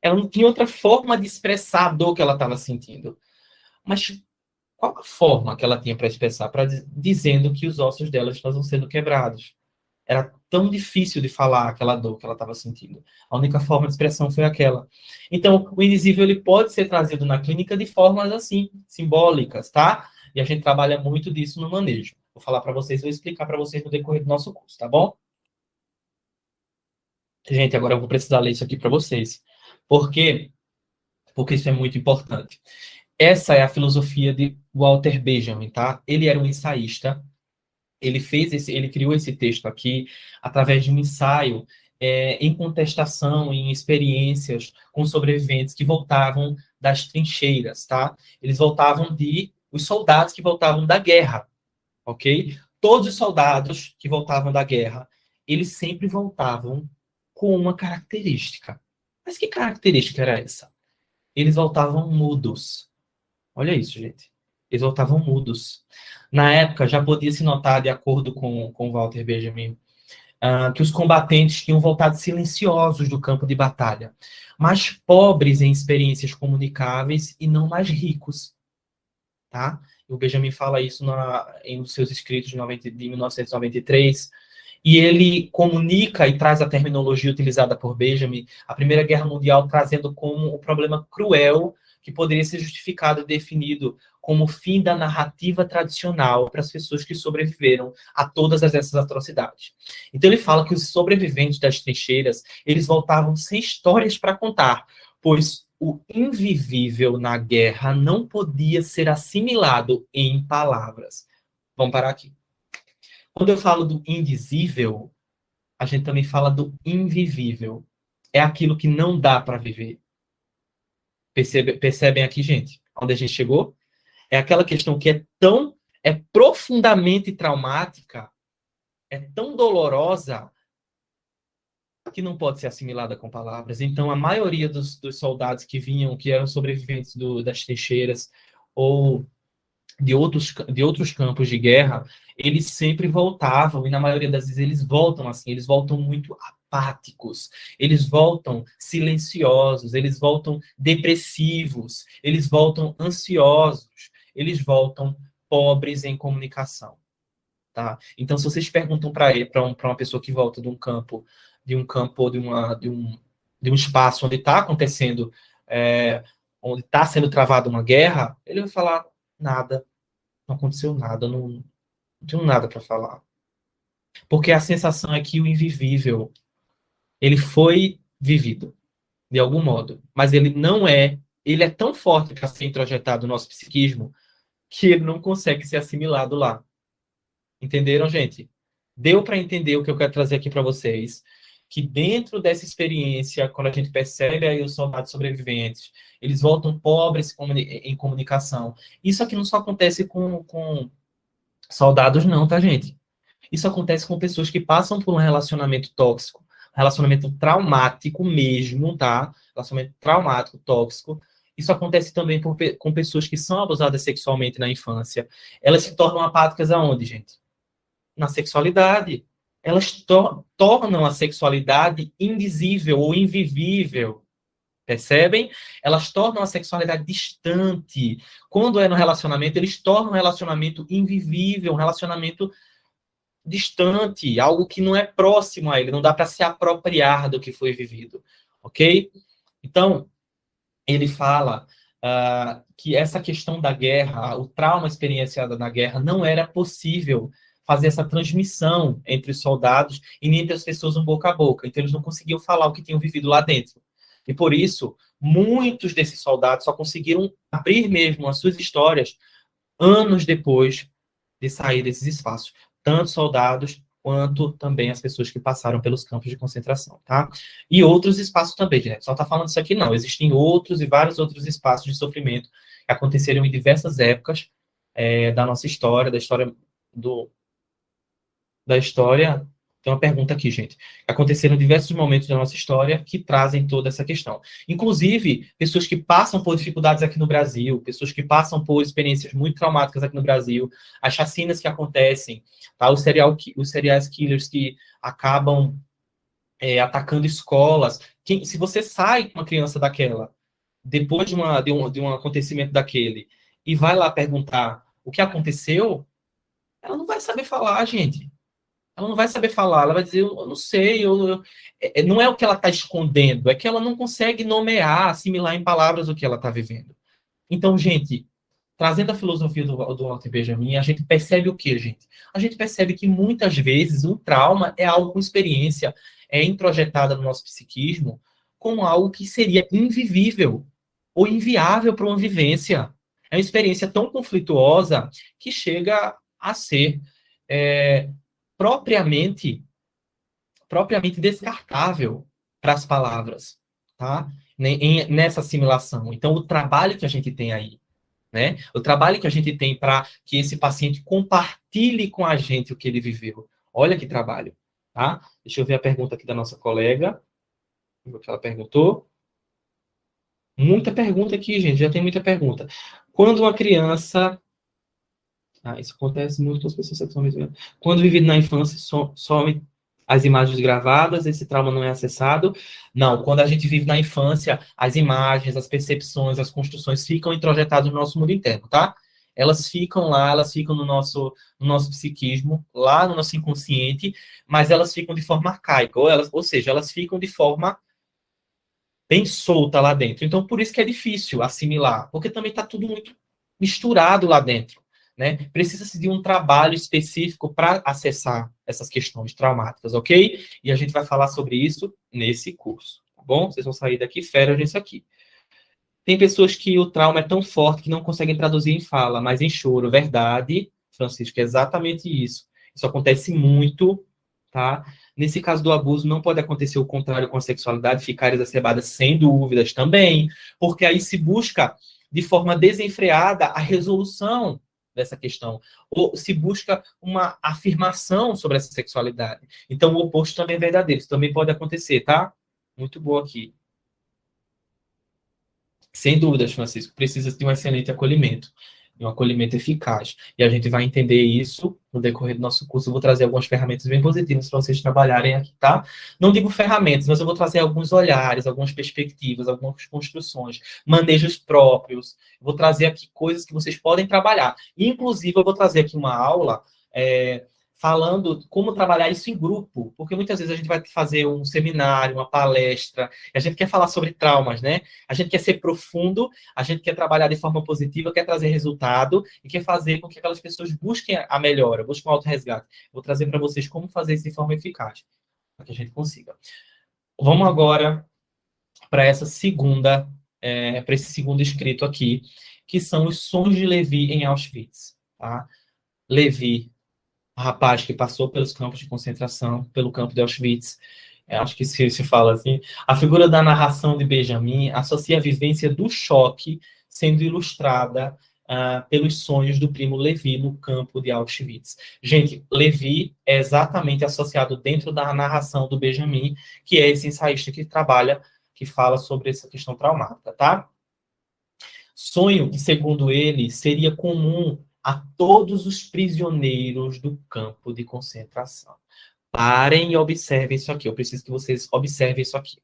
Ela não tinha outra forma de expressar a dor que ela estava sentindo. Mas qual a forma que ela tinha para expressar? Dizendo que os ossos dela estavam sendo quebrados. Era tão difícil de falar aquela dor que ela estava sentindo. A única forma de expressão foi aquela. Então, o indizível ele pode ser trazido na clínica de formas assim, simbólicas, tá? E a gente trabalha muito disso no manejo. Vou falar para vocês, vou explicar para vocês no decorrer do nosso curso, tá bom? Gente, agora eu vou precisar ler isso aqui para vocês. Por quê? Porque isso é muito importante. Essa é a filosofia de Walter Benjamin, tá? Ele era um ensaísta. Ele criou esse texto aqui através de um ensaio em contestação, em experiências com sobreviventes que voltavam das trincheiras, tá? Os soldados que voltavam da guerra, ok? Todos os soldados que voltavam da guerra, eles sempre voltavam com uma característica. Mas que característica era essa? Eles voltavam mudos. Olha isso, gente. Eles voltavam mudos. Na época, já podia se notar, de acordo com Walter Benjamin, que os combatentes tinham voltado silenciosos do campo de batalha, mas pobres em experiências comunicáveis e não mais ricos. Tá? O Benjamin fala isso em um dos seus escritos de 1993, e ele comunica e traz a terminologia utilizada por Benjamin, a Primeira Guerra Mundial, trazendo como um problema cruel que poderia ser justificado e definido como o fim da narrativa tradicional para as pessoas que sobreviveram a todas essas atrocidades. Então ele fala que os sobreviventes das trincheiras, eles voltavam sem histórias para contar, pois o invivível na guerra não podia ser assimilado em palavras. Vamos parar aqui. Quando eu falo do indizível, a gente também fala do invivível. É aquilo que não dá para viver. Percebem aqui, gente, onde a gente chegou? É aquela questão que é profundamente traumática, é tão dolorosa, que não pode ser assimilada com palavras. Então, a maioria dos soldados que eram sobreviventes das trincheiras ou de outros campos de guerra, eles sempre voltavam, e na maioria das vezes eles voltam assim, eles voltam muito apáticos, eles voltam silenciosos, eles voltam depressivos, eles voltam ansiosos, eles voltam pobres em comunicação, tá? Então, se vocês perguntam para uma pessoa que volta de um campo, de um espaço onde está acontecendo, onde está sendo travada uma guerra, ele vai falar nada, não aconteceu nada, não tenho nada para falar. Porque a sensação é que o invivível, ele foi vivido, de algum modo, mas ele não é ele é tão forte para ser introjetado no nosso psiquismo que ele não consegue ser assimilado lá. Entenderam, gente? Deu para entender o que eu quero trazer aqui para vocês? Que dentro dessa experiência, quando a gente percebe aí os soldados sobreviventes, eles voltam pobres em comunicação. Isso aqui não só acontece com soldados, não, tá, gente? Isso acontece com pessoas que passam por um relacionamento tóxico, um relacionamento traumático mesmo, tá? Relacionamento traumático, tóxico. Isso acontece também com pessoas que são abusadas sexualmente na infância. Elas se tornam apáticas aonde, gente? Na sexualidade. Elas tornam a sexualidade indizível ou invivível. Percebem? Elas tornam a sexualidade distante. Quando é no relacionamento, eles tornam o relacionamento invivível, um relacionamento distante, algo que não é próximo a ele, não dá para se apropriar do que foi vivido, ok? Então, ele fala que essa questão da guerra, o trauma experienciado na guerra, não era possível fazer essa transmissão entre os soldados e nem entre as pessoas um boca a boca. Então, eles não conseguiam falar o que tinham vivido lá dentro. E por isso, muitos desses soldados só conseguiram abrir mesmo as suas histórias anos depois de sair desses espaços. Tanto soldados quanto também as pessoas que passaram pelos campos de concentração, tá? E outros espaços também, gente. Só tá falando isso aqui, não. Existem outros e vários outros espaços de sofrimento que aconteceram em diversas épocas da nossa história, do, da história. Tem uma pergunta aqui, gente. Aconteceram diversos momentos da nossa história que trazem toda essa questão. Inclusive, pessoas que passam por dificuldades aqui no Brasil, pessoas que passam por experiências muito traumáticas aqui no Brasil, as chacinas que acontecem, tá? Os serial killers que acabam atacando escolas. Se você sai com uma criança daquela, depois de um acontecimento daquele, e vai lá perguntar o que aconteceu, ela não vai saber falar, gente. Ela não vai saber falar, ela vai dizer, eu não sei, não é o que ela está escondendo, é que ela não consegue nomear, assimilar em palavras o que ela está vivendo. Então, gente, trazendo a filosofia do Walter Benjamin, a gente percebe o quê, gente? A gente percebe que muitas vezes um trauma é algo, uma experiência introjetada no nosso psiquismo como algo que seria invivível ou inviável para uma vivência. É uma experiência tão conflituosa que chega a ser é, propriamente descartável para as palavras, tá? Nessa assimilação. Então, o trabalho que a gente tem aí, né? O trabalho que a gente tem para que esse paciente compartilhe com a gente o que ele viveu. Olha que trabalho, tá? Deixa eu ver a pergunta aqui da nossa colega. O que ela perguntou. Muita pergunta aqui, gente. Já tem muita pergunta. Quando uma criança... isso acontece muito com as pessoas sexualmente. Quando vivido na infância, some as imagens gravadas, esse trauma não é acessado. Não, quando a gente vive na infância, as imagens, as percepções, as construções ficam introjetadas no nosso mundo interno, tá? Elas ficam lá, elas ficam no nosso psiquismo, lá no nosso inconsciente, mas elas ficam de forma arcaica, ou seja, elas ficam de forma bem solta lá dentro. Então, por isso que é difícil assimilar, porque também está tudo muito misturado lá dentro, né? Precisa-se de um trabalho específico para acessar essas questões traumáticas, ok? E a gente vai falar sobre isso nesse curso, tá bom? Vocês vão sair daqui férias nisso aqui. Tem pessoas que o trauma é tão forte que não conseguem traduzir em fala, mas em choro. Verdade, Francisco, é exatamente isso. Isso acontece muito, tá? Nesse caso do abuso, não pode acontecer o contrário com a sexualidade, ficar exacerbada sem dúvidas também, porque aí se busca de forma desenfreada a resolução dessa questão, ou se busca uma afirmação sobre essa sexualidade. Então, o oposto também é verdadeiro, isso também pode acontecer, tá? Muito bom aqui. Sem dúvidas, Francisco, precisa de um excelente acolhimento, de um acolhimento eficaz. E a gente vai entender isso no decorrer do nosso curso. Eu vou trazer algumas ferramentas bem positivas para vocês trabalharem aqui, tá? Não digo ferramentas, mas eu vou trazer alguns olhares, algumas perspectivas, algumas construções, manejos próprios. Eu vou trazer aqui coisas que vocês podem trabalhar. Inclusive, eu vou trazer aqui uma aula falando como trabalhar isso em grupo, porque muitas vezes a gente vai fazer um seminário, uma palestra, e a gente quer falar sobre traumas, né? A gente quer ser profundo, a gente quer trabalhar de forma positiva, quer trazer resultado e quer fazer com que aquelas pessoas busquem a melhora, busquem o auto-resgate. Vou trazer para vocês como fazer isso de forma eficaz, para que a gente consiga. Vamos agora para essa segunda para esse segundo escrito aqui, que são os sonhos de Levi em Auschwitz. Tá? Levi, rapaz que passou pelos campos de concentração, pelo campo de Auschwitz, acho que se fala assim, a figura da narração de Benjamin associa a vivência do choque sendo ilustrada pelos sonhos do primo Levi no campo de Auschwitz. Gente, Levi é exatamente associado dentro da narração do Benjamin, que é esse ensaísta que trabalha, que fala sobre essa questão traumática, tá? Sonho que, segundo ele, seria comum a todos os prisioneiros do campo de concentração. Parem e observem isso aqui. Eu preciso que vocês observem isso aqui.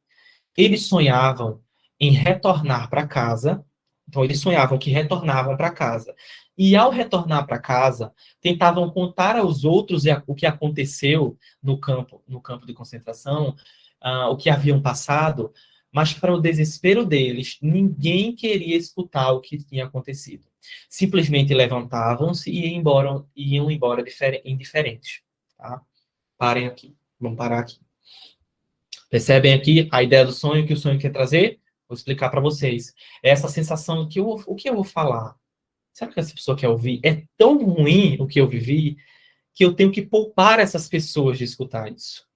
Eles sonhavam em retornar para casa. Então, eles sonhavam que retornavam para casa. E, ao retornar para casa, tentavam contar aos outros o que aconteceu no campo de concentração, o que haviam passado, mas, para o desespero deles, ninguém queria escutar o que tinha acontecido. Simplesmente levantavam-se e iam embora indiferentes. Tá? Parem aqui. Vamos parar aqui. Percebem aqui a ideia do sonho, que o sonho quer trazer? Vou explicar para vocês. É essa sensação que o que eu vou falar? Será que essa pessoa quer ouvir? É tão ruim o que eu vivi que eu tenho que poupar essas pessoas de escutar isso.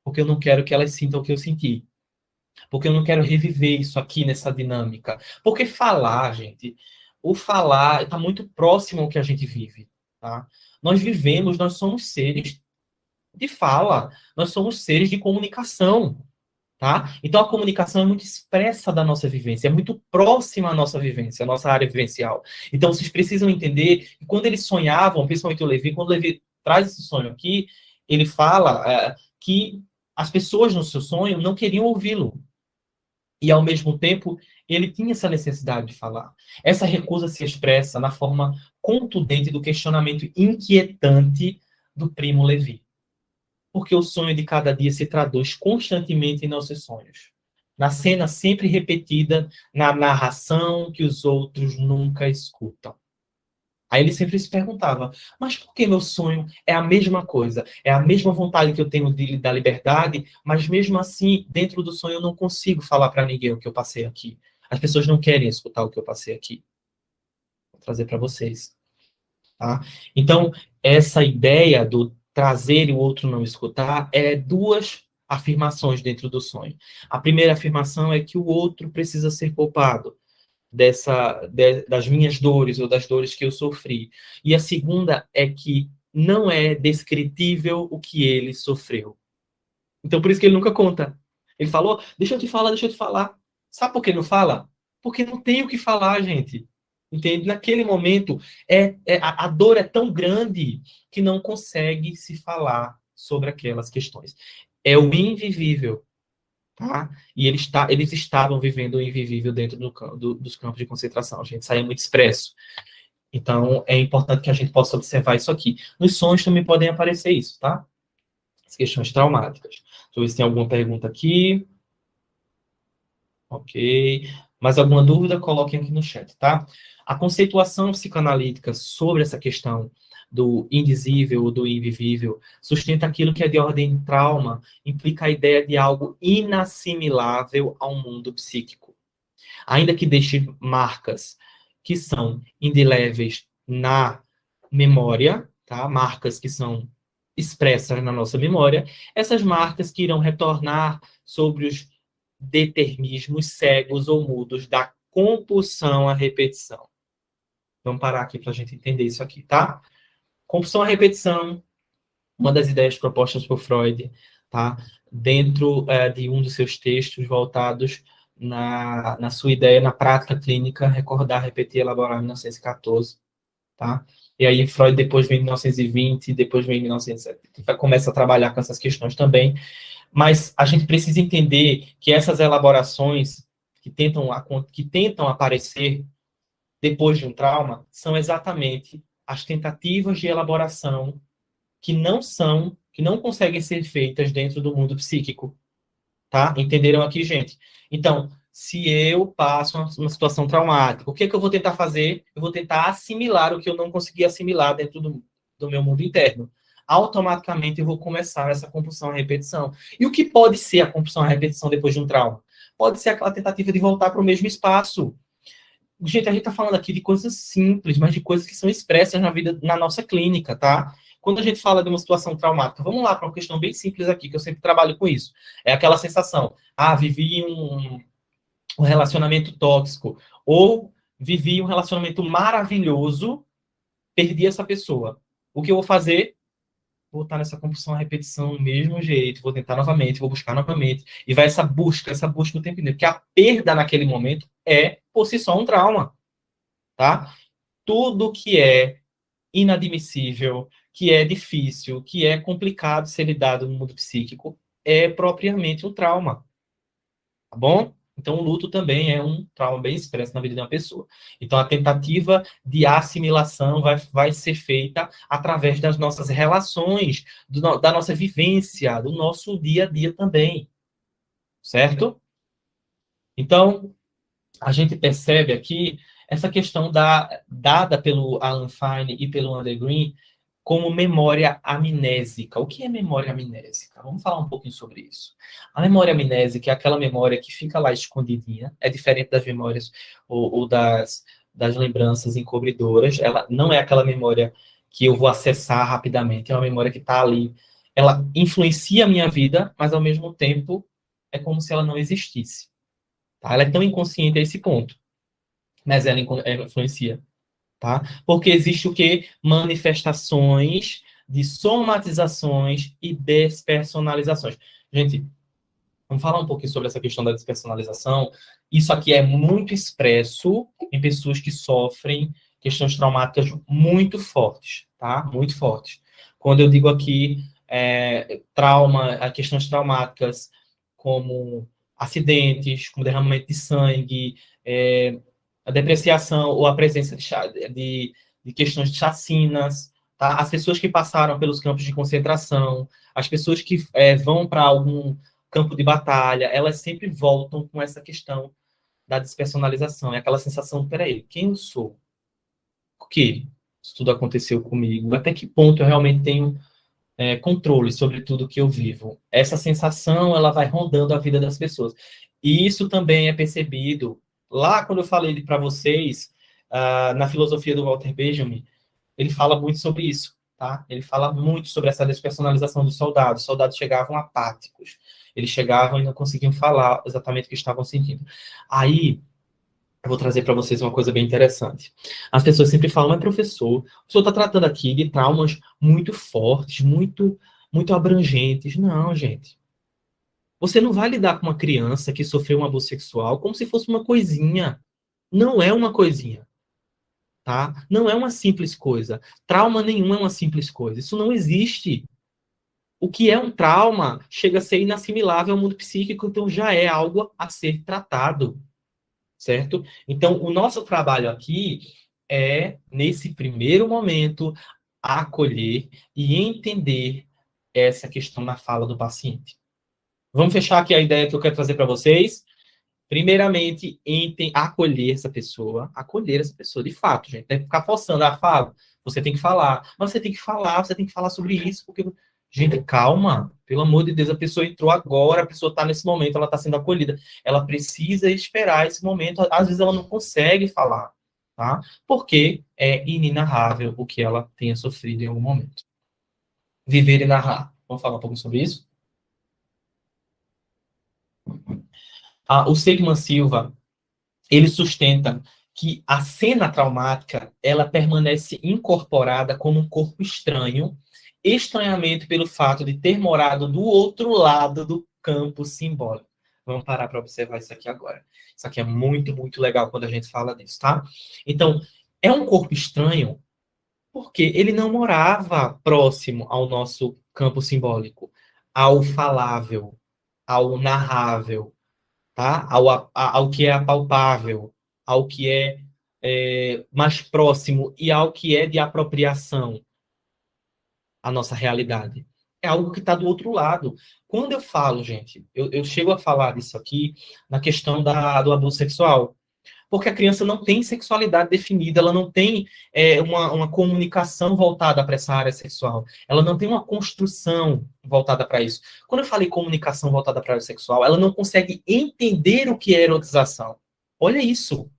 Porque eu não quero que elas sintam o que eu senti. Porque eu não quero reviver isso aqui nessa dinâmica. Porque falar, gente, o falar está muito próximo ao que a gente vive. Tá? Nós somos seres de fala, nós somos seres de comunicação. Tá? Então, a comunicação é muito expressa da nossa vivência, é muito próxima à nossa vivência, à nossa área vivencial. Então, vocês precisam entender que quando eles sonhavam, principalmente o Levi, quando o Levi traz esse sonho aqui, ele fala que as pessoas no seu sonho não queriam ouvi-lo. E, ao mesmo tempo, ele tinha essa necessidade de falar. Essa recusa se expressa na forma contundente do questionamento inquietante do primo Levi. Porque o sonho de cada dia se traduz constantemente em nossos sonhos. Na cena sempre repetida, na narração que os outros nunca escutam. Aí ele sempre se perguntava, mas por que meu sonho é a mesma coisa? É a mesma vontade que eu tenho da liberdade, mas mesmo assim, dentro do sonho eu não consigo falar para ninguém o que eu passei aqui. As pessoas não querem escutar o que eu passei aqui. Vou trazer para vocês. Tá? Então, essa ideia do trazer e o outro não escutar é duas afirmações dentro do sonho. A primeira afirmação é que o outro precisa ser poupado das minhas dores ou das dores que eu sofri. E a segunda é que não é descritível o que ele sofreu. Então, por isso que ele nunca conta. Ele falou, deixa eu te falar, deixa eu te falar. Sabe por que não fala? Porque não tem o que falar, gente. Entende? Naquele momento, a dor é tão grande que não consegue se falar sobre aquelas questões. É o invivível, tá? E eles estavam vivendo o invivível dentro dos campos de concentração. A gente saía muito expresso. Então, é importante que a gente possa observar isso aqui. Nos sonhos também podem aparecer isso, tá? As questões traumáticas. Deixa eu ver se tem alguma pergunta aqui. Ok. Mais alguma dúvida? Coloquem aqui no chat, tá? A conceituação psicanalítica sobre essa questão do indizível ou do invivível sustenta aquilo que é de ordem trauma, implica a ideia de algo inassimilável ao mundo psíquico. Ainda que deixe marcas que são indeléveis na memória, tá? Marcas que são expressas na nossa memória, essas marcas que irão retornar sobre os determinismos cegos ou mudos da compulsão à repetição. Vamos parar aqui para a gente entender isso aqui, tá? Compulsão à repetição, uma das ideias propostas por Freud, tá? Dentro de um dos seus textos voltados na sua ideia, na prática clínica, recordar, repetir, elaborar, em 1914, tá? E aí Freud depois vem em 1920, depois vem em 1970, começa a trabalhar com essas questões também, mas a gente precisa entender que essas elaborações que tentam aparecer depois de um trauma são exatamente as tentativas de elaboração que não conseguem ser feitas dentro do mundo psíquico, tá? Entenderam aqui, gente? Então, se eu passo uma situação traumática, o que é que eu vou tentar fazer? Eu vou tentar assimilar o que eu não consegui assimilar dentro do meu mundo interno. Automaticamente eu vou começar essa compulsão à repetição. E o que pode ser a compulsão à repetição depois de um trauma? pode ser aquela tentativa de voltar para o mesmo espaço. Gente, a gente está falando aqui de coisas simples, mas de coisas que são expressas na vida, na nossa clínica, tá? Quando a gente fala de uma situação traumática, vamos lá para uma questão bem simples aqui, que eu sempre trabalho com isso. É aquela sensação, vivi um relacionamento tóxico, ou vivi um relacionamento maravilhoso, perdi essa pessoa. O que eu vou fazer? Vou estar nessa compulsão, a repetição do mesmo jeito, vou tentar novamente, vou buscar novamente, e vai essa busca o tempo inteiro, porque a perda naquele momento é, por si só, um trauma, tá? Tudo que é inadmissível, que é difícil, que é complicado ser lidado no mundo psíquico, é propriamente um trauma, tá bom? Então, o luto também é um trauma bem expresso na vida de uma pessoa. Então, a tentativa de assimilação vai ser feita através das nossas relações, da nossa vivência, do nosso dia a dia também, certo? Então, a gente percebe aqui essa questão dada pelo Alan Fine e pelo André Green como memória amnésica. O que é memória amnésica? Vamos falar um pouquinho sobre isso. A memória amnésica é aquela memória que fica lá escondidinha, é diferente das memórias ou das lembranças encobridoras. Ela não é aquela memória que eu vou acessar rapidamente, é uma memória que está ali. Ela influencia a minha vida, mas ao mesmo tempo é como se ela não existisse. Tá? Ela é tão inconsciente a esse ponto, mas ela influencia. Tá? Porque existe o quê? Manifestações de somatizações e despersonalizações. Gente, vamos falar um pouquinho sobre essa questão da despersonalização. Isso aqui é muito expresso em pessoas que sofrem questões traumáticas muito fortes, tá? Muito fortes. Quando eu digo aqui questões traumáticas como acidentes, como derramamento de sangue, a depreciação ou a presença de questões de chacinas, tá? As pessoas que passaram pelos campos de concentração, as pessoas que vão para algum campo de batalha, elas sempre voltam com essa questão da despersonalização. É aquela sensação, peraí, quem eu sou? Por que isso tudo aconteceu comigo? Até que ponto eu realmente tenho controle sobre tudo que eu vivo? Essa sensação, ela vai rondando a vida das pessoas. E isso também é percebido lá quando eu falei para vocês, na filosofia do Walter Benjamin, ele fala muito sobre isso, tá? Ele fala muito sobre essa despersonalização dos soldados. Os soldados chegavam apáticos. Eles chegavam e não conseguiam falar exatamente o que estavam sentindo. Aí, eu vou trazer para vocês uma coisa bem interessante. As pessoas sempre falam, mas professor, o senhor está tratando aqui de traumas muito fortes, muito abrangentes. Não, gente. Você não vai lidar com uma criança que sofreu um abuso sexual como se fosse uma coisinha. Não é uma coisinha. Tá? Não é uma simples coisa. Trauma nenhum é uma simples coisa. Isso não existe. O que é um trauma chega a ser inassimilável ao mundo psíquico, então já é algo a ser tratado, certo? Então, o nosso trabalho aqui é, nesse primeiro momento, acolher e entender essa questão na fala do paciente. Vamos fechar aqui a ideia que eu quero trazer para vocês. Primeiramente, acolher essa pessoa, de fato, gente. Não é ficar forçando, fala, você tem que falar. Mas você tem que falar sobre isso, porque, gente, calma, pelo amor de Deus, a pessoa entrou agora, a pessoa está nesse momento, ela está sendo acolhida. Ela precisa esperar esse momento, às vezes ela não consegue falar, tá? Porque é inenarrável o que ela tenha sofrido em algum momento. Viver e narrar. Vamos falar um pouco sobre isso? O Sigmund Silva, ele sustenta que a cena traumática, ela permanece incorporada como um corpo estranho, estranhamento pelo fato de ter morado do outro lado do campo simbólico. Vamos parar para observar isso aqui agora. Isso aqui é muito, muito legal quando a gente fala disso, tá? Então, é um corpo estranho porque ele não morava próximo ao nosso campo simbólico, ao falável, ao narrável, tá? Ao que é apalpável, ao que é mais próximo e ao que é de apropriação à nossa realidade. É algo que está do outro lado. Quando eu falo, gente, eu chego a falar disso aqui na questão do abuso sexual. Porque a criança não tem sexualidade definida, ela não tem uma comunicação voltada para essa área sexual, ela não tem uma construção voltada para isso. Quando eu falei comunicação voltada para a área sexual, ela não consegue entender o que é erotização. Olha isso.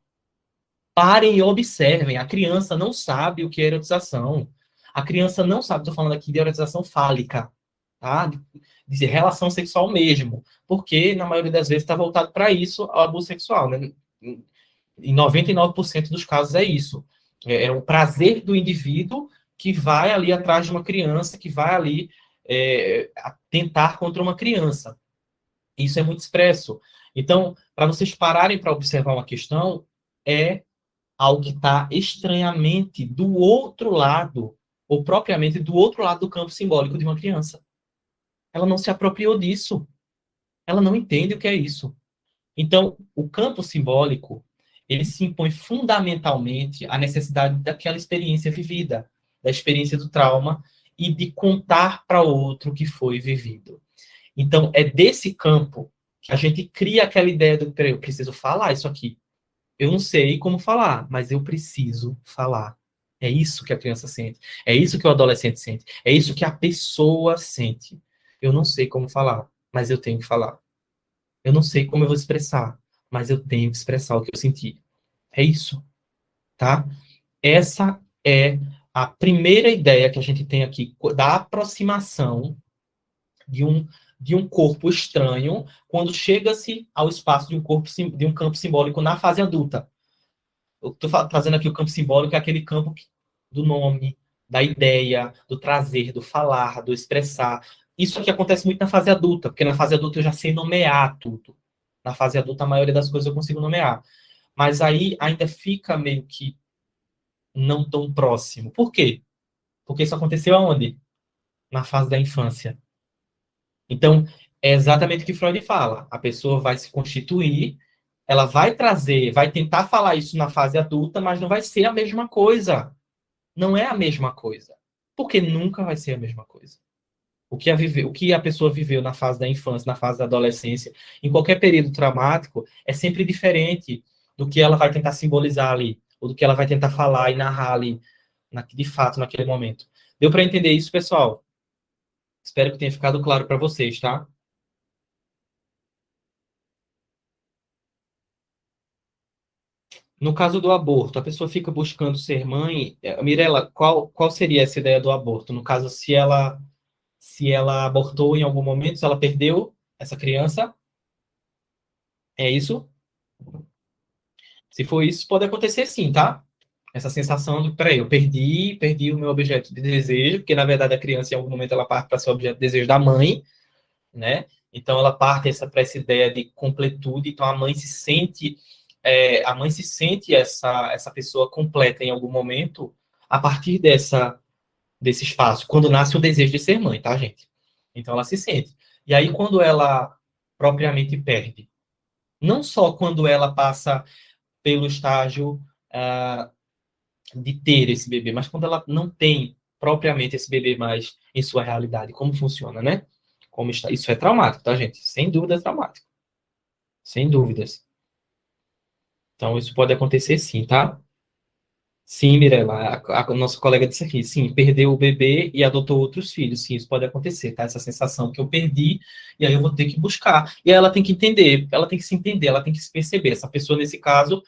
Parem e observem. A criança não sabe o que é erotização. A criança não sabe, estou falando aqui de erotização fálica, tá? De relação sexual mesmo. Porque, na maioria das vezes, está voltado para isso, ao abuso sexual, né? Em 99% dos casos é isso. É o prazer do indivíduo que vai ali atrás de uma criança, que vai ali tentar contra uma criança. Isso é muito expresso. Então, para vocês pararem para observar uma questão, é algo que está estranhamente do outro lado, ou propriamente do outro lado do campo simbólico de uma criança. Ela não se apropriou disso. Ela não entende o que é isso. Então, o campo simbólico, ele se impõe fundamentalmente à necessidade daquela experiência vivida, da experiência do trauma e de contar para o outro o que foi vivido. Então, é desse campo que a gente cria aquela ideia do, peraí, eu preciso falar isso aqui. Eu não sei como falar, mas eu preciso falar. É isso que a criança sente. É isso que o adolescente sente. É isso que a pessoa sente. Eu não sei como falar, mas eu tenho que falar. Eu não sei como eu vou expressar, mas eu tenho que expressar o que eu senti. É isso, tá? Essa é a primeira ideia que a gente tem aqui da aproximação de um, de um corpo estranho quando chega-se ao espaço de um corpo de um campo simbólico na fase adulta. Eu estou trazendo aqui o campo simbólico, é aquele campo do nome, da ideia, do trazer, do falar, do expressar. Isso aqui acontece muito na fase adulta, porque na fase adulta eu já sei nomear tudo. Na fase adulta, a maioria das coisas eu consigo nomear. Mas aí ainda fica meio que não tão próximo. Por quê? Porque isso aconteceu aonde? Na fase da infância. Então, é exatamente o que Freud fala. A pessoa vai se constituir, ela vai trazer, vai tentar falar isso na fase adulta, mas não vai ser a mesma coisa. Não é a mesma coisa. Porque nunca vai ser a mesma coisa. O que a pessoa viveu na fase da infância, na fase da adolescência, em qualquer período traumático, é sempre diferente do que ela vai tentar simbolizar ali, ou do que ela vai tentar falar e narrar ali, de fato, naquele momento. Deu para entender isso, pessoal? Espero que tenha ficado claro para vocês, tá? No caso do aborto, a pessoa fica buscando ser mãe. Mirela, qual seria essa ideia do aborto? No caso, se ela abortou em algum momento, se ela perdeu essa criança, é isso? Se for isso, pode acontecer sim, tá? Essa sensação de, peraí, eu perdi o meu objeto de desejo, porque na verdade a criança em algum momento ela parte para ser objeto de desejo da mãe, né? Então ela parte para essa ideia de completude, então a mãe se sente essa pessoa completa em algum momento a partir desse espaço, quando nasce o desejo de ser mãe, tá, gente? Então ela se sente. E aí quando ela propriamente perde, não só quando ela passa pelo estágio de ter esse bebê, mas quando ela não tem propriamente esse bebê mais em sua realidade, como funciona, né? Como está? Isso é traumático, tá, gente? Sem dúvida é traumático. Sem dúvidas. Então, isso pode acontecer sim, tá? Sim, Mirella, a nossa colega disse aqui, sim, perdeu o bebê e adotou outros filhos. Sim, isso pode acontecer, tá? Essa sensação que eu perdi, e aí eu vou ter que buscar. E aí ela tem que entender, ela tem que se entender, ela tem que se perceber. Essa pessoa, nesse caso,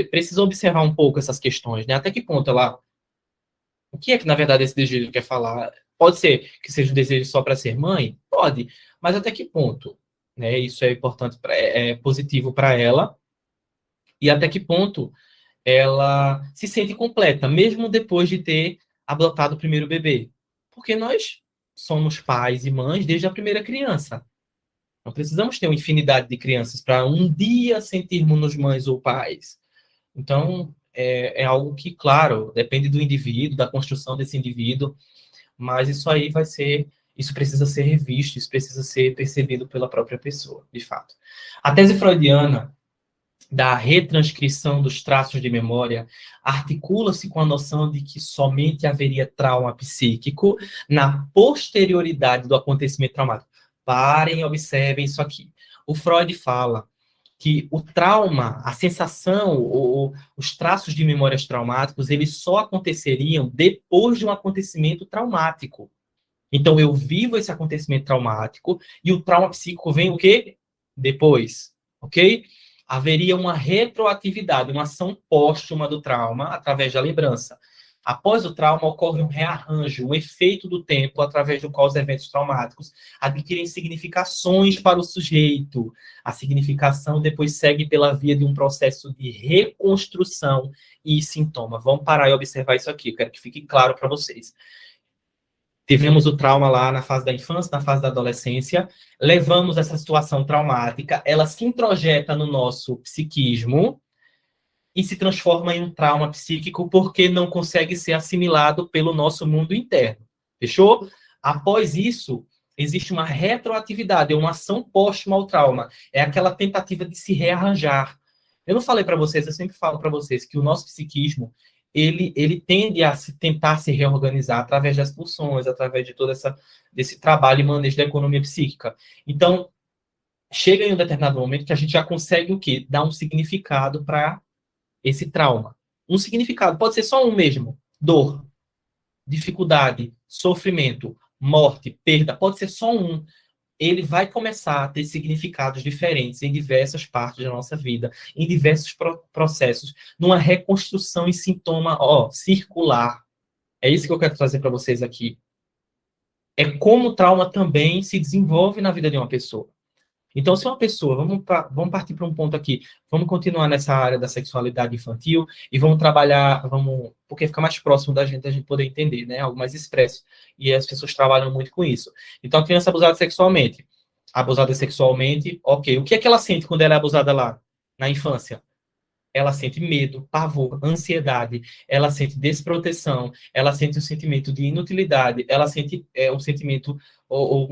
precisa observar um pouco essas questões, né? Até que ponto ela. O que é que, na verdade, esse desejo quer falar? Pode ser que seja um desejo só para ser mãe? Pode, mas até que ponto? Né? Isso é importante, é positivo para ela, e até que ponto ela se sente completa, mesmo depois de ter adotado o primeiro bebê. Porque nós somos pais e mães desde a primeira criança. Não precisamos ter uma infinidade de crianças para um dia sentirmos-nos mães ou pais. Então, é algo que, claro, depende do indivíduo, da construção desse indivíduo, mas isso precisa ser revisto, isso precisa ser percebido pela própria pessoa, de fato. A tese freudiana da retranscrição dos traços de memória articula-se com a noção de que somente haveria trauma psíquico na posterioridade do acontecimento traumático. Parem e observem isso aqui. O Freud fala que o trauma, a sensação, os traços de memórias traumáticos, eles só aconteceriam depois de um acontecimento traumático. Então, eu vivo esse acontecimento traumático e o trauma psíquico vem o quê? Depois, ok? Haveria uma retroatividade, uma ação póstuma do trauma através da lembrança. Após o trauma, ocorre um rearranjo, um efeito do tempo através do qual os eventos traumáticos adquirem significações para o sujeito. A significação depois segue pela via de um processo de reconstrução e sintoma. Vamos parar e observar isso aqui, eu quero que fique claro para vocês. Tivemos o trauma lá na fase da infância, na fase da adolescência, levamos essa situação traumática, ela se introjeta no nosso psiquismo e se transforma em um trauma psíquico porque não consegue ser assimilado pelo nosso mundo interno. Fechou? Após isso, existe uma retroatividade, uma ação póstuma ao trauma. É aquela tentativa de se rearranjar. Eu não falei para vocês, eu sempre falo para vocês que o nosso psiquismo, ele tende a tentar se reorganizar através das pulsões, através de desse trabalho e manejo da economia psíquica. Então, chega em um determinado momento que a gente já consegue o quê? Dar um significado para esse trauma. Um significado, pode ser só um mesmo. Dor, dificuldade, sofrimento, morte, perda, pode ser só um. Ele vai começar a ter significados diferentes em diversas partes da nossa vida, em diversos processos, numa reconstrução e sintoma, circular. É isso que eu quero trazer para vocês aqui. É como o trauma também se desenvolve na vida de uma pessoa. Então, se uma pessoa, vamos partir para um ponto aqui, vamos continuar nessa área da sexualidade infantil e vamos trabalhar, porque fica mais próximo da gente, a gente poder entender, né? Algo mais expresso. E as pessoas trabalham muito com isso. Então, a criança abusada sexualmente, ok. O que é que ela sente quando ela é abusada lá, na infância? Ela sente medo, pavor, ansiedade, ela sente desproteção, ela sente um sentimento de inutilidade, ela sente um sentimento ou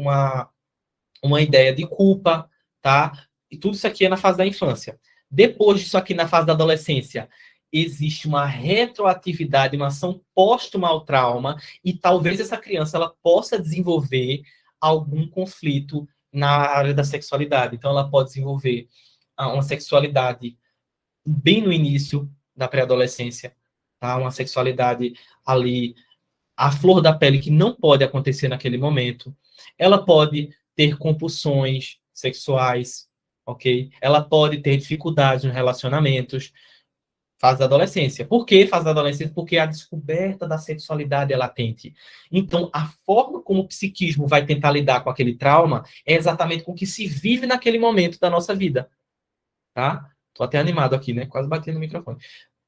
uma ideia de culpa, tá? E tudo isso aqui é na fase da infância. Depois disso aqui, na fase da adolescência, existe uma retroatividade, uma ação póstuma ao trauma, e talvez essa criança ela possa desenvolver algum conflito na área da sexualidade. Então, ela pode desenvolver uma sexualidade bem no início da pré-adolescência, tá? Uma sexualidade ali, a flor da pele, que não pode acontecer naquele momento. Ela pode ter compulsões sexuais, ok? Ela pode ter dificuldades nos relacionamentos. Fase da adolescência. Por que fase da adolescência? Porque a descoberta da sexualidade é latente. Então, a forma como o psiquismo vai tentar lidar com aquele trauma é exatamente com o que se vive naquele momento da nossa vida, tá? Tô até animado aqui, né? Quase batendo no microfone.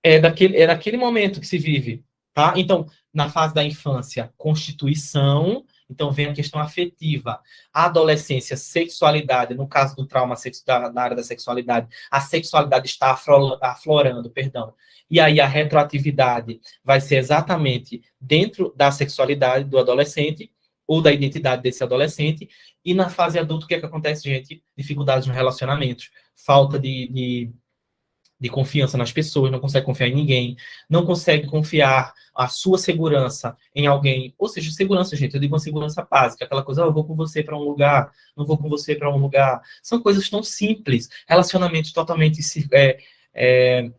É daquele momento que se vive, tá? Então, na fase da infância, constituição, então vem a questão afetiva. A adolescência, sexualidade, no caso do trauma na área da sexualidade, a sexualidade está aflorando, perdão. E aí a retroatividade vai ser exatamente dentro da sexualidade do adolescente ou da identidade desse adolescente. E na fase adulta, o que é que acontece, gente? Dificuldades nos relacionamentos, falta de confiança nas pessoas, não consegue confiar em ninguém, não consegue confiar a sua segurança em alguém. Ou seja, segurança, gente, eu digo uma segurança básica, aquela coisa, eu vou com você para um lugar, não vou com você para um lugar. São coisas tão simples, relacionamentos totalmente é,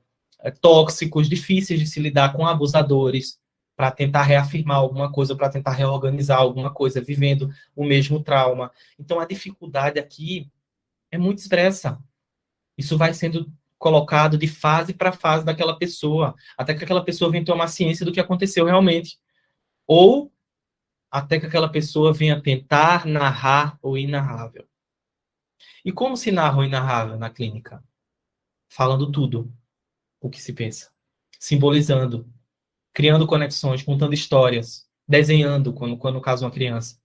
tóxicos, difíceis de se lidar com abusadores, para tentar reafirmar alguma coisa, para tentar reorganizar alguma coisa, vivendo o mesmo trauma. Então, a dificuldade aqui é muito expressa. Isso vai sendo colocado de fase para fase daquela pessoa, até que aquela pessoa venha tomar ciência do que aconteceu realmente. Ou até que aquela pessoa venha tentar narrar o inarrável. E como se narra o inarrável na clínica? Falando tudo o que se pensa. Simbolizando, criando conexões, contando histórias, desenhando, quando no caso uma criança.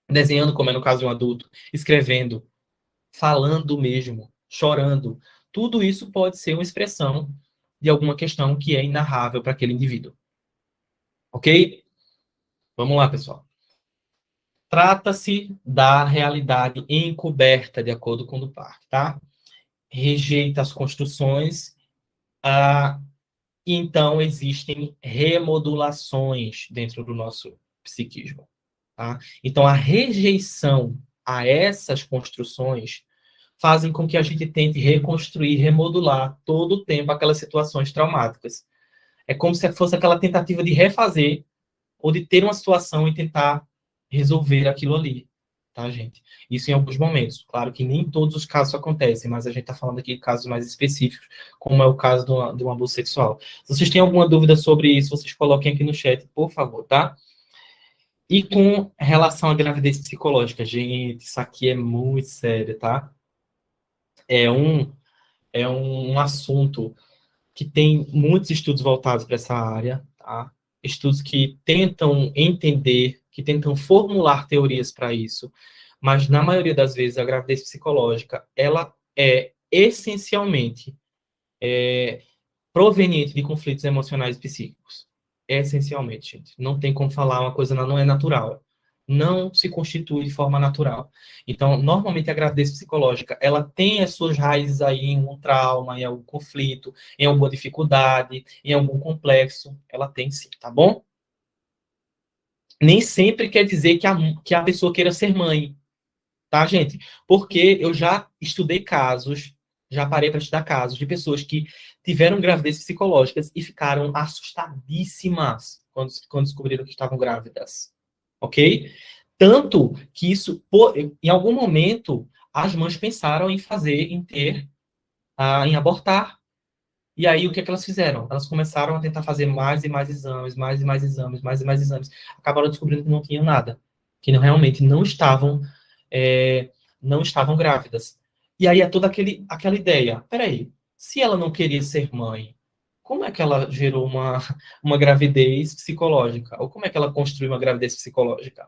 Desenhando, como é no caso de um adulto. Escrevendo, falando mesmo, chorando. Tudo isso pode ser uma expressão de alguma questão que é inarrável para aquele indivíduo. Ok? Vamos lá, pessoal. Trata-se da realidade encoberta, de acordo com o Duparc, tá? Rejeita as construções, então existem remodulações dentro do nosso psiquismo, tá? Então, a rejeição a essas construções fazem com que a gente tente reconstruir, remodular todo o tempo aquelas situações traumáticas. É como se fosse aquela tentativa de refazer ou de ter uma situação e tentar resolver aquilo ali, tá, gente? Isso em alguns momentos. Claro que nem todos os casos acontecem, mas a gente está falando aqui de casos mais específicos, como é o caso de um abuso sexual. Se vocês têm alguma dúvida sobre isso, vocês coloquem aqui no chat, por favor, tá? E com relação à gravidez psicológica, gente, isso aqui é muito sério, tá? É um, é um assunto que tem muitos estudos voltados para essa área, tá? Estudos que tentam entender, que tentam formular teorias para isso, mas na maioria das vezes a gravidez psicológica, ela é essencialmente proveniente de conflitos emocionais e psíquicos. Essencialmente, gente. Não tem como falar, uma coisa não é natural. Não se constitui de forma natural. Então, normalmente a gravidez psicológica, ela tem as suas raízes aí em um trauma, em algum conflito, em alguma dificuldade, em algum complexo. Ela tem sim, tá bom? Nem sempre quer dizer que a pessoa queira ser mãe, tá, gente? Porque eu já estudei casos, já parei para estudar casos de pessoas que tiveram gravidez psicológicas e ficaram assustadíssimas quando descobriram que estavam grávidas, ok? Tanto que isso, em algum momento, as mães pensaram em fazer, em ter, em abortar. E aí, o que é que elas fizeram? Elas começaram a tentar fazer mais e mais exames, mais e mais exames, mais e mais exames. Acabaram descobrindo que não tinham nada, que realmente é, não estavam grávidas. E aí é toda aquela ideia. Peraí, se ela não queria ser mãe, como é que ela gerou uma gravidez psicológica? Ou como é que ela construiu uma gravidez psicológica?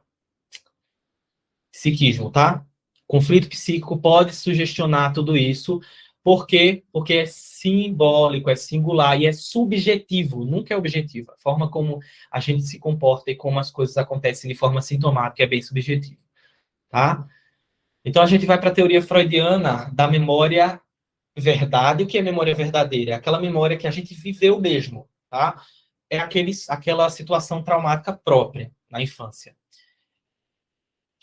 Psiquismo, tá? Conflito psíquico pode sugestionar tudo isso. Por quê? Porque é simbólico, é singular e é subjetivo, nunca é objetivo. A forma como a gente se comporta e como as coisas acontecem de forma sintomática é bem subjetivo, tá? Então a gente vai para a teoria freudiana da memória verdade. O que é memória verdadeira? É aquela memória que a gente viveu mesmo, tá? É aquela situação traumática própria na infância,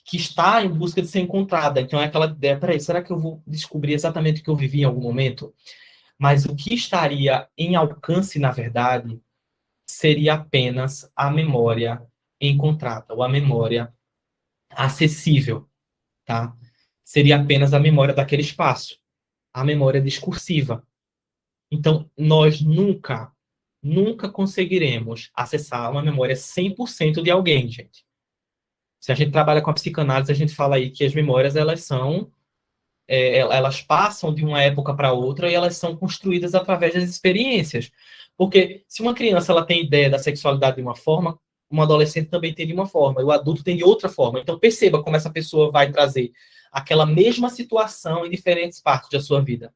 que está em busca de ser encontrada. Então é aquela ideia, peraí, será que eu vou descobrir exatamente o que eu vivi em algum momento? Mas o que estaria em alcance, na verdade, seria apenas a memória encontrada, ou a memória acessível, tá? Seria apenas a memória daquele espaço, a memória discursiva. Então, nós nunca conseguiremos acessar uma memória 100% de alguém, gente. Se a gente trabalha com a psicanálise, a gente fala aí que as memórias, elas passam de uma época para outra e elas são construídas através das experiências. Porque se uma criança ela tem ideia da sexualidade de uma forma, um adolescente também tem de uma forma, e o adulto tem de outra forma. Então perceba como essa pessoa vai trazer aquela mesma situação em diferentes partes da sua vida,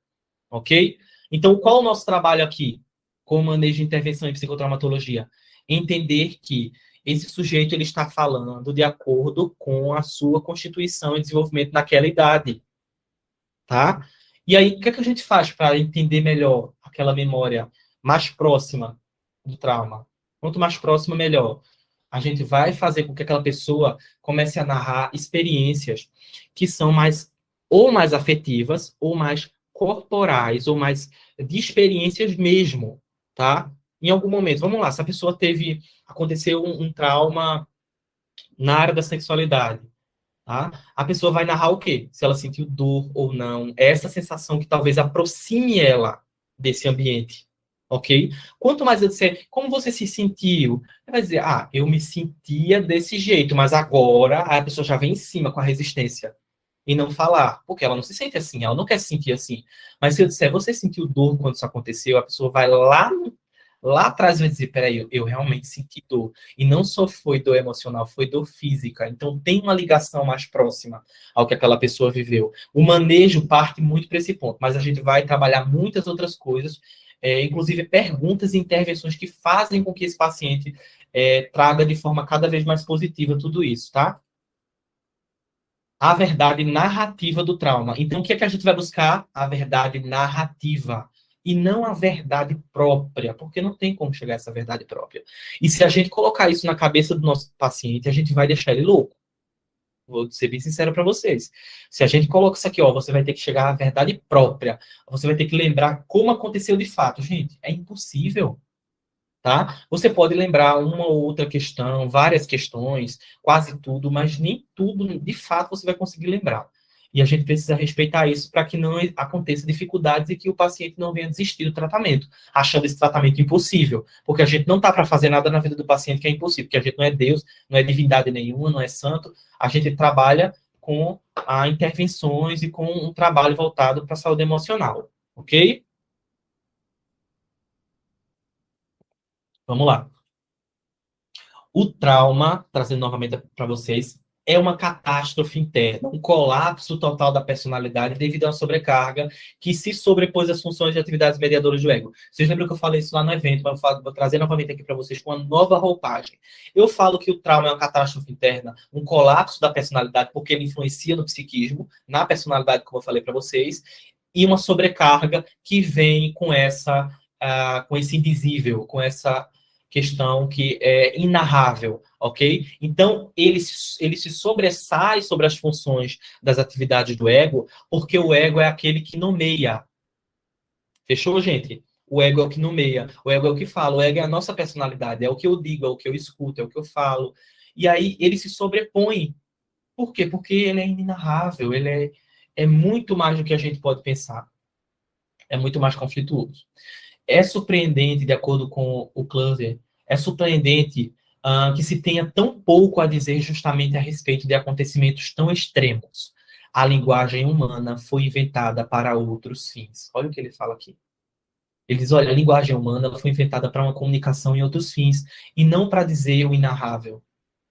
ok? Então qual é o nosso trabalho aqui, com o manejo de intervenção em psicotraumatologia? Entender que esse sujeito ele está falando de acordo com a sua constituição e desenvolvimento naquela idade, tá? E aí, o que é que a gente faz para entender melhor aquela memória mais próxima do trauma? Quanto mais próxima, melhor. A gente vai fazer com que aquela pessoa comece a narrar experiências que são mais afetivas, ou mais corporais, ou mais de experiências mesmo, tá? Em algum momento, vamos lá, se a pessoa aconteceu um trauma na área da sexualidade, tá? A pessoa vai narrar o quê? Se ela sentiu dor ou não. É essa sensação que talvez aproxime ela desse ambiente, ok? Quanto mais eu disser, como você se sentiu? Ela vai dizer, eu me sentia desse jeito, mas agora a pessoa já vem em cima com a resistência. E não falar, porque ela não se sente assim, ela não quer se sentir assim. Mas se eu disser, você sentiu dor quando isso aconteceu, a pessoa vai lá atrás vai dizer, peraí, eu realmente senti dor. E não só foi dor emocional, foi dor física. Então tem uma ligação mais próxima ao que aquela pessoa viveu. O manejo parte muito para esse ponto, mas a gente vai trabalhar muitas outras coisas, inclusive perguntas e intervenções que fazem com que esse paciente traga de forma cada vez mais positiva tudo isso, tá? A verdade narrativa do trauma. Então, o que é que a gente vai buscar? A verdade narrativa. E não a verdade própria, porque não tem como chegar a essa verdade própria. E se a gente colocar isso na cabeça do nosso paciente, a gente vai deixar ele louco. Vou ser bem sincero para vocês. Se a gente coloca isso aqui, ó, você vai ter que chegar à verdade própria. Você vai ter que lembrar como aconteceu de fato. Gente, é impossível, tá? Você pode lembrar uma ou outra questão, várias questões, quase tudo, mas nem tudo, de fato, você vai conseguir lembrar. E a gente precisa respeitar isso para que não aconteça dificuldades e que o paciente não venha desistir do tratamento, achando esse tratamento impossível. Porque a gente não está para fazer nada na vida do paciente que é impossível, porque a gente não é Deus, não é divindade nenhuma, não é santo. A gente trabalha com intervenções e com um trabalho voltado para a saúde emocional, ok? Vamos lá. O trauma, trazendo novamente para vocês, é uma catástrofe interna, um colapso total da personalidade devido a uma sobrecarga que se sobrepôs às funções e atividades mediadoras do ego. Vocês lembram que eu falei isso lá no evento, mas vou trazer novamente aqui para vocês com uma nova roupagem. Eu falo que o trauma é uma catástrofe interna, um colapso da personalidade, porque ele influencia no psiquismo, na personalidade, como eu falei para vocês, e uma sobrecarga que vem com com esse invisível, com essa questão que é inarrável, ok? Então, ele se sobressai sobre as funções das atividades do ego, porque o ego é aquele que nomeia. Fechou, gente? O ego é o que nomeia, o ego é o que fala, o ego é a nossa personalidade, é o que eu digo, é o que eu escuto, é o que eu falo. E aí ele se sobrepõe. Por quê? Porque ele é inenarrável, é muito mais do que a gente pode pensar. É muito mais conflituoso. É surpreendente, de acordo com o Clover, é surpreendente que se tenha tão pouco a dizer justamente a respeito de acontecimentos tão extremos. A linguagem humana foi inventada para outros fins. Olha o que ele fala aqui. Ele diz, olha, a linguagem humana ela foi inventada para uma comunicação em outros fins, e não para dizer o inarrável,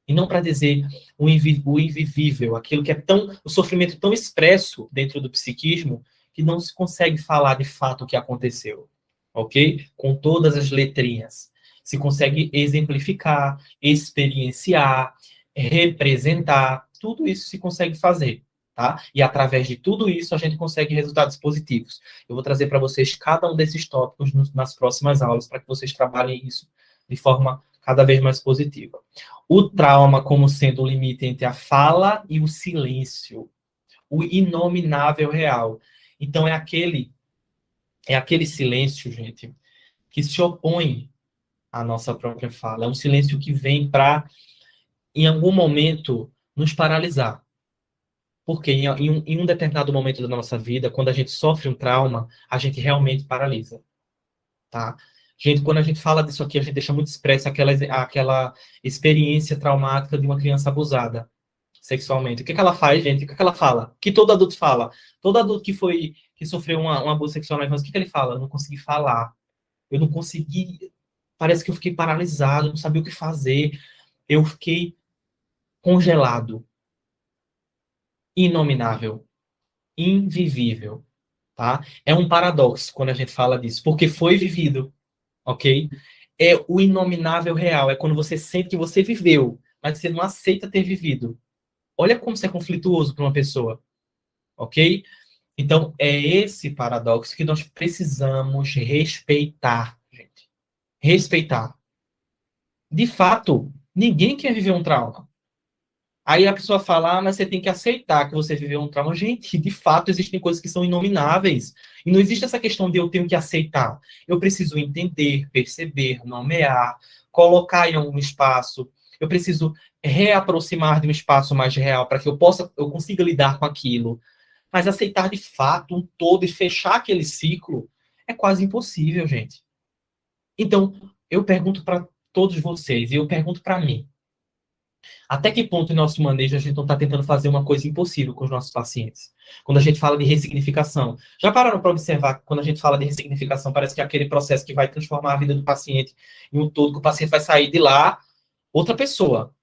e não para dizer o invivível, aquilo que é o sofrimento tão expresso dentro do psiquismo, que não se consegue falar de fato o que aconteceu, ok? Com todas as letrinhas. Se consegue exemplificar, experienciar, representar, tudo isso se consegue fazer, tá? E através de tudo isso a gente consegue resultados positivos. Eu vou trazer para vocês cada um desses tópicos nas próximas aulas, para que vocês trabalhem isso de forma cada vez mais positiva. O trauma como sendo o limite entre a fala e o silêncio, o inominável real. Então é aquele silêncio, gente, que se opõe à nossa própria fala. É um silêncio que vem para, em algum momento, nos paralisar. Porque em um determinado momento da nossa vida, quando a gente sofre um trauma, a gente realmente paralisa, tá? Gente, quando a gente fala disso aqui, a gente deixa muito expressa aquela experiência traumática de uma criança abusada sexualmente. O que que ela faz, gente? O que que ela fala? Que todo adulto fala. Todo adulto que sofreu um abuso sexual na infância, o que que ele fala? Eu não consegui falar. Eu não consegui. Parece que eu fiquei paralisado, não sabia o que fazer. Eu fiquei congelado, inominável, invivível, tá? É um paradoxo quando a gente fala disso, porque foi vivido, ok? É o inominável real, é quando você sente que você viveu, mas você não aceita ter vivido. Olha como isso é conflituoso para uma pessoa, ok? Então, é esse paradoxo que nós precisamos respeitar, gente. Respeitar. De fato, ninguém quer viver um trauma. Aí a pessoa fala, mas você tem que aceitar que você viveu um trauma. Gente, de fato, existem coisas que são inomináveis. E não existe essa questão de eu tenho que aceitar. Eu preciso entender, perceber, nomear, colocar em algum espaço. Eu preciso reaproximar de um espaço mais real para que eu consiga lidar com aquilo. Mas aceitar de fato um todo e fechar aquele ciclo é quase impossível, gente. Então, eu pergunto para todos vocês, e eu pergunto para mim, até que ponto em nosso manejo a gente não está tentando fazer uma coisa impossível com os nossos pacientes? Quando a gente fala de ressignificação. Já pararam para observar que quando a gente fala de ressignificação, parece que é aquele processo que vai transformar a vida do paciente em um todo, que o paciente vai sair de lá outra pessoa.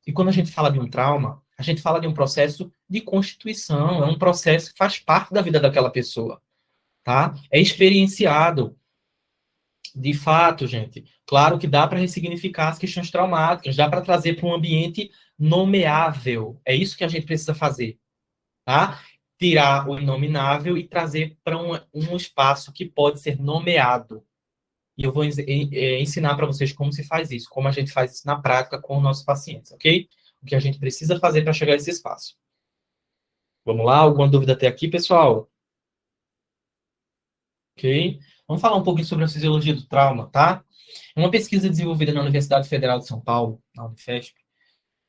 E quando a gente fala de um trauma, a gente fala de um processo de constituição, é um processo que faz parte da vida daquela pessoa, tá? É experienciado. De fato, gente, claro que dá para ressignificar as questões traumáticas, dá para trazer para um ambiente nomeável. É isso que a gente precisa fazer, tá? Tirar o inominável e trazer para um espaço que pode ser nomeado. E eu vou ensinar para vocês como se faz isso, como a gente faz isso na prática com os nossos pacientes, ok? o que a gente precisa fazer para chegar a esse espaço. Vamos lá? Alguma dúvida até aqui, pessoal? Ok? Vamos falar um pouquinho sobre a fisiologia do trauma, tá? Uma pesquisa desenvolvida na Universidade Federal de São Paulo, na Unifesp,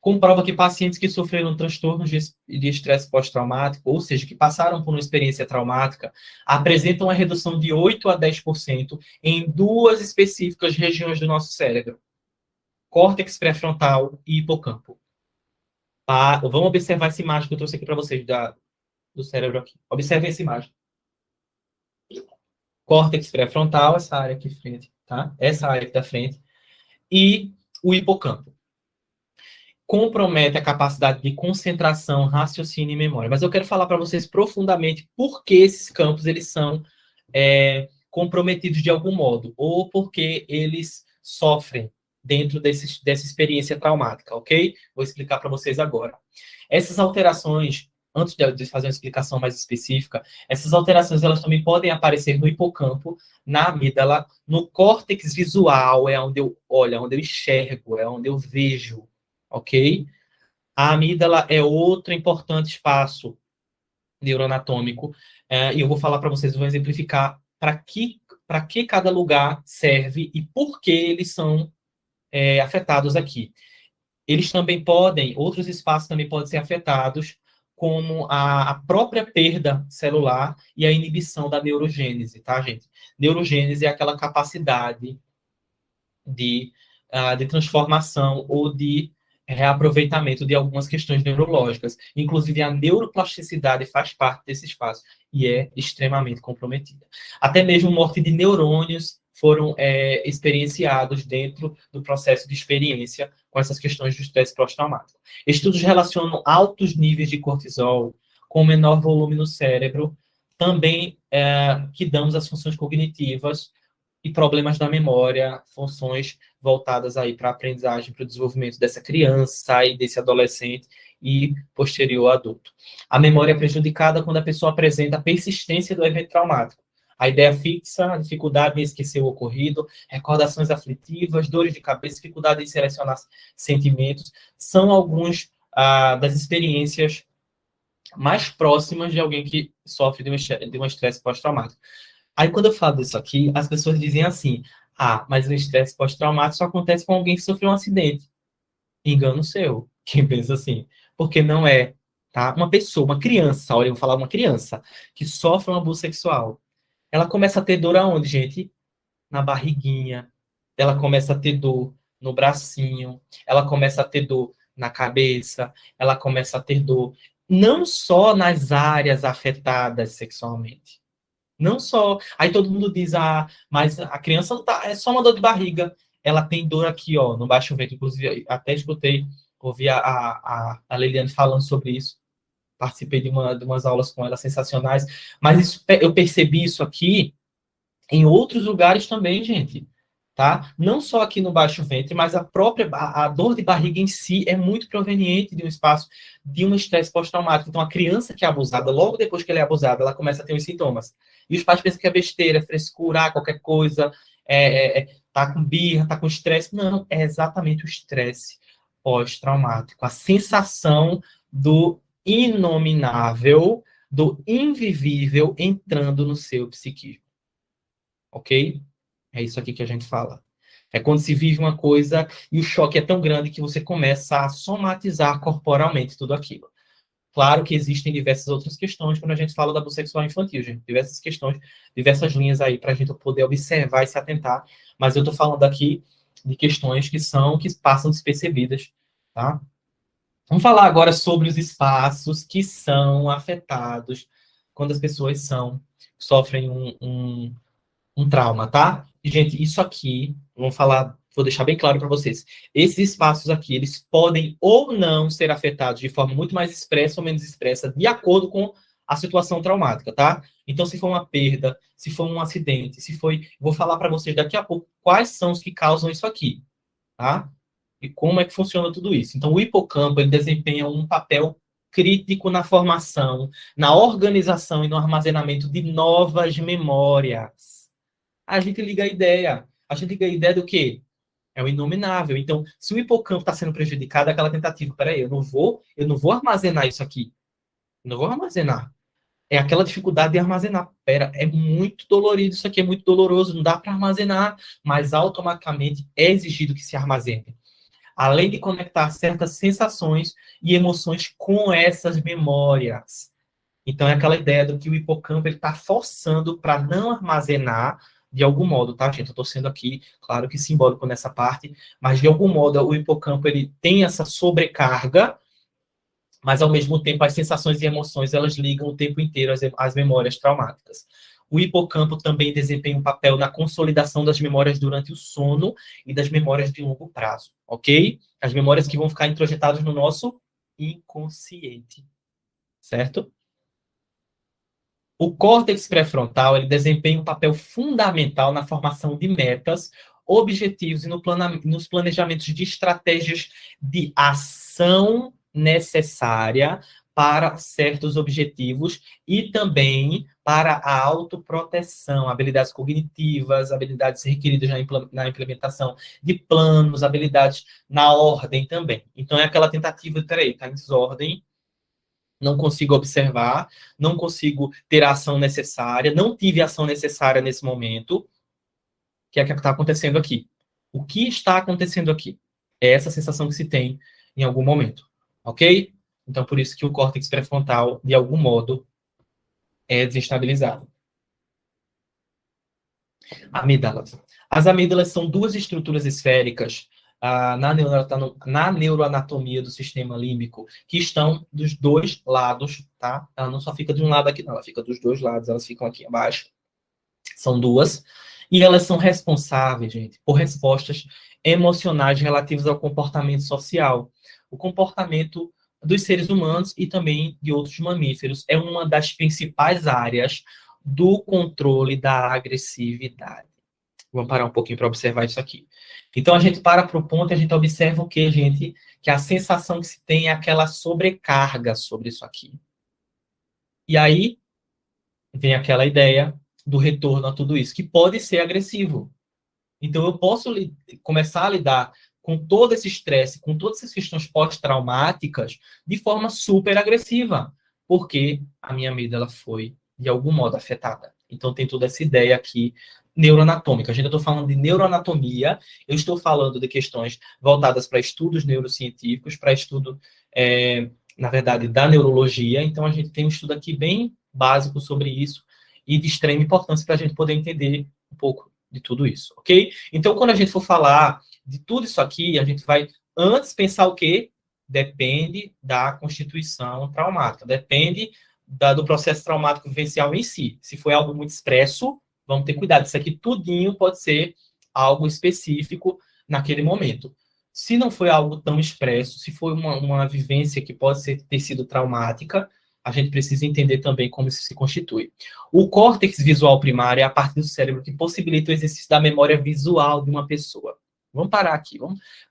comprova que pacientes que sofreram transtornos de estresse pós-traumático, ou seja, que passaram por uma experiência traumática, apresentam uma redução de 8 a 10% em duas específicas regiões do nosso cérebro, córtex pré-frontal e hipocampo. Tá? Vamos observar essa imagem que eu trouxe aqui para vocês do cérebro aqui. Observem essa imagem. Córtex pré-frontal, essa área aqui frente, tá? Essa área aqui da frente, e o hipocampo. Compromete a capacidade de concentração, raciocínio e memória. Mas eu quero falar para vocês profundamente por que esses campos eles são comprometidos de algum modo, ou porque eles sofrem dentro dessa experiência traumática, ok? Vou explicar para vocês agora. Essas alterações, antes de fazer uma explicação mais específica, essas alterações elas também podem aparecer no hipocampo, na amígdala, no córtex visual, é onde eu olho, onde eu enxergo, é onde eu vejo, ok? A amígdala é outro importante espaço neuroanatômico, e eu vou falar para vocês, vou exemplificar para que cada lugar serve e por que eles são afetados aqui. Eles também podem, outros espaços também podem ser afetados, como a própria perda celular e a inibição da neurogênese, tá, gente? Neurogênese é aquela capacidade de transformação ou de reaproveitamento de algumas questões neurológicas. Inclusive, a neuroplasticidade faz parte desse espaço e é extremamente comprometida. Até mesmo morte de neurônios foram experienciados dentro do processo de experiência com essas questões do estresse pós-traumático. Estudos relacionam altos níveis de cortisol com menor volume no cérebro, também que damos as funções cognitivas e problemas da memória, funções voltadas aí para a aprendizagem, para o desenvolvimento dessa criança e desse adolescente e posterior adulto. A memória é prejudicada quando a pessoa apresenta a persistência do evento traumático. A ideia fixa, a dificuldade em esquecer o ocorrido, recordações aflitivas, dores de cabeça, dificuldade em selecionar sentimentos, são alguns das experiências mais próximas de alguém que sofre de um estresse pós-traumático. Aí, quando eu falo disso aqui, as pessoas dizem assim, mas o estresse pós-traumático só acontece com alguém que sofreu um acidente. Engano seu, quem pensa assim. Porque não é, tá? Uma pessoa, uma criança, olha, eu vou falar uma criança, que sofre um abuso sexual. Ela começa a ter dor aonde, gente? Na barriguinha. Ela começa a ter dor no bracinho. Ela começa a ter dor na cabeça. Ela começa a ter dor não só nas áreas afetadas sexualmente. Não só. Aí todo mundo diz, mas a criança não tá, é só uma dor de barriga. Ela tem dor aqui, ó, no baixo ventre. Inclusive, até escutei, ouvi a Liliane falando sobre isso. Participei de umas aulas com ela sensacionais. Mas eu percebi isso aqui em outros lugares também, gente. Tá? Não só aqui no baixo ventre, mas a dor de barriga em si é muito proveniente de um espaço de um estresse pós-traumático. Então, a criança que é abusada, logo depois que ela é abusada, ela começa a ter os sintomas. E os pais pensam que é besteira, frescura, qualquer coisa, tá com birra, tá com estresse. Não, é exatamente o estresse pós-traumático. A sensação do inominável, do invivível entrando no seu psiquismo. Ok? É isso aqui que a gente fala. É quando se vive uma coisa e o choque é tão grande que você começa a somatizar corporalmente tudo aquilo. Claro que existem diversas outras questões quando a gente fala da abuso sexual infantil, gente. Diversas questões, diversas linhas aí para a gente poder observar e se atentar. Mas eu estou falando aqui de questões que passam despercebidas, tá? Vamos falar agora sobre os espaços que são afetados quando as pessoas sofrem um trauma, tá? E, gente, isso aqui, vou deixar bem claro para vocês. Esses espaços aqui, eles podem ou não ser afetados de forma muito mais expressa ou menos expressa, de acordo com a situação traumática, tá? Então, se for uma perda, se for um acidente, vou falar para vocês daqui a pouco quais são os que causam isso aqui, tá? E como é que funciona tudo isso. Então, o hipocampo, ele desempenha um papel crítico na formação, na organização e no armazenamento de novas memórias. A gente liga a ideia. A gente liga a ideia do quê? É o inominável. Então, se o hipocampo está sendo prejudicado, é aquela tentativa, peraí, eu não vou armazenar isso aqui. Eu não vou armazenar. É aquela dificuldade de armazenar. Pera, é muito dolorido, isso aqui é muito doloroso, não dá para armazenar, mas automaticamente é exigido que se armazene. Além de conectar certas sensações e emoções com essas memórias. Então, é aquela ideia do que o hipocampo está forçando para não armazenar de algum modo, tá, gente? Eu estou sendo aqui, claro que simbólico nessa parte, mas de algum modo o hipocampo ele tem essa sobrecarga, mas ao mesmo tempo as sensações e emoções elas ligam o tempo inteiro às memórias traumáticas. O hipocampo também desempenha um papel na consolidação das memórias durante o sono e das memórias de longo prazo, ok? As memórias que vão ficar introjetadas no nosso inconsciente, certo? O córtex pré-frontal ele desempenha um papel fundamental na formação de metas, objetivos e nos planejamentos de estratégias de ação necessária para certos objetivos e também para a autoproteção, habilidades cognitivas, habilidades requeridas na implementação de planos, habilidades na ordem também. Então, é aquela tentativa, peraí, está em desordem, não consigo observar, não consigo ter a ação necessária, não tive a ação necessária nesse momento. O que é que está acontecendo aqui? O que está acontecendo aqui? É essa sensação que se tem em algum momento, ok? Então, por isso que o córtex pré-frontal, de algum modo, é desestabilizado. Amígdalas. As amígdalas são duas estruturas esféricas na neuroanatomia do sistema límbico, que estão dos dois lados, tá? Ela não só fica de um lado aqui, não, ela fica dos dois lados, elas ficam aqui abaixo. São duas. E elas são responsáveis, gente, por respostas emocionais relativas ao comportamento social. O comportamento dos seres humanos e também de outros mamíferos é uma das principais áreas do controle da agressividade. Vamos parar um pouquinho para observar isso aqui. Então, a gente para o ponto e a gente observa o que, gente? Que a sensação que se tem é aquela sobrecarga sobre isso aqui. E aí, vem aquela ideia do retorno a tudo isso, que pode ser agressivo. Então, eu posso começar a lidar com todo esse estresse, com todas essas questões pós-traumáticas, de forma super agressiva, porque a minha amígdala foi, de algum modo, afetada. Então, tem toda essa ideia aqui neuroanatômica. A gente está falando de neuroanatomia, eu estou falando de questões voltadas para estudos neurocientíficos, para estudo, na verdade, da neurologia. Então, a gente tem um estudo aqui bem básico sobre isso e de extrema importância para a gente poder entender um pouco de tudo isso, ok? Então, quando a gente for falar de tudo isso aqui, a gente vai antes pensar o quê? Depende da constituição traumática, depende do processo traumático vivencial em si. Se foi algo muito expresso, vamos ter cuidado. Isso aqui tudinho pode ser algo específico naquele momento. Se não foi algo tão expresso, se foi uma vivência que pode ter sido traumática, a gente precisa entender também como isso se constitui. O córtex visual primário é a parte do cérebro que possibilita o exercício da memória visual de uma pessoa. Vamos parar aqui,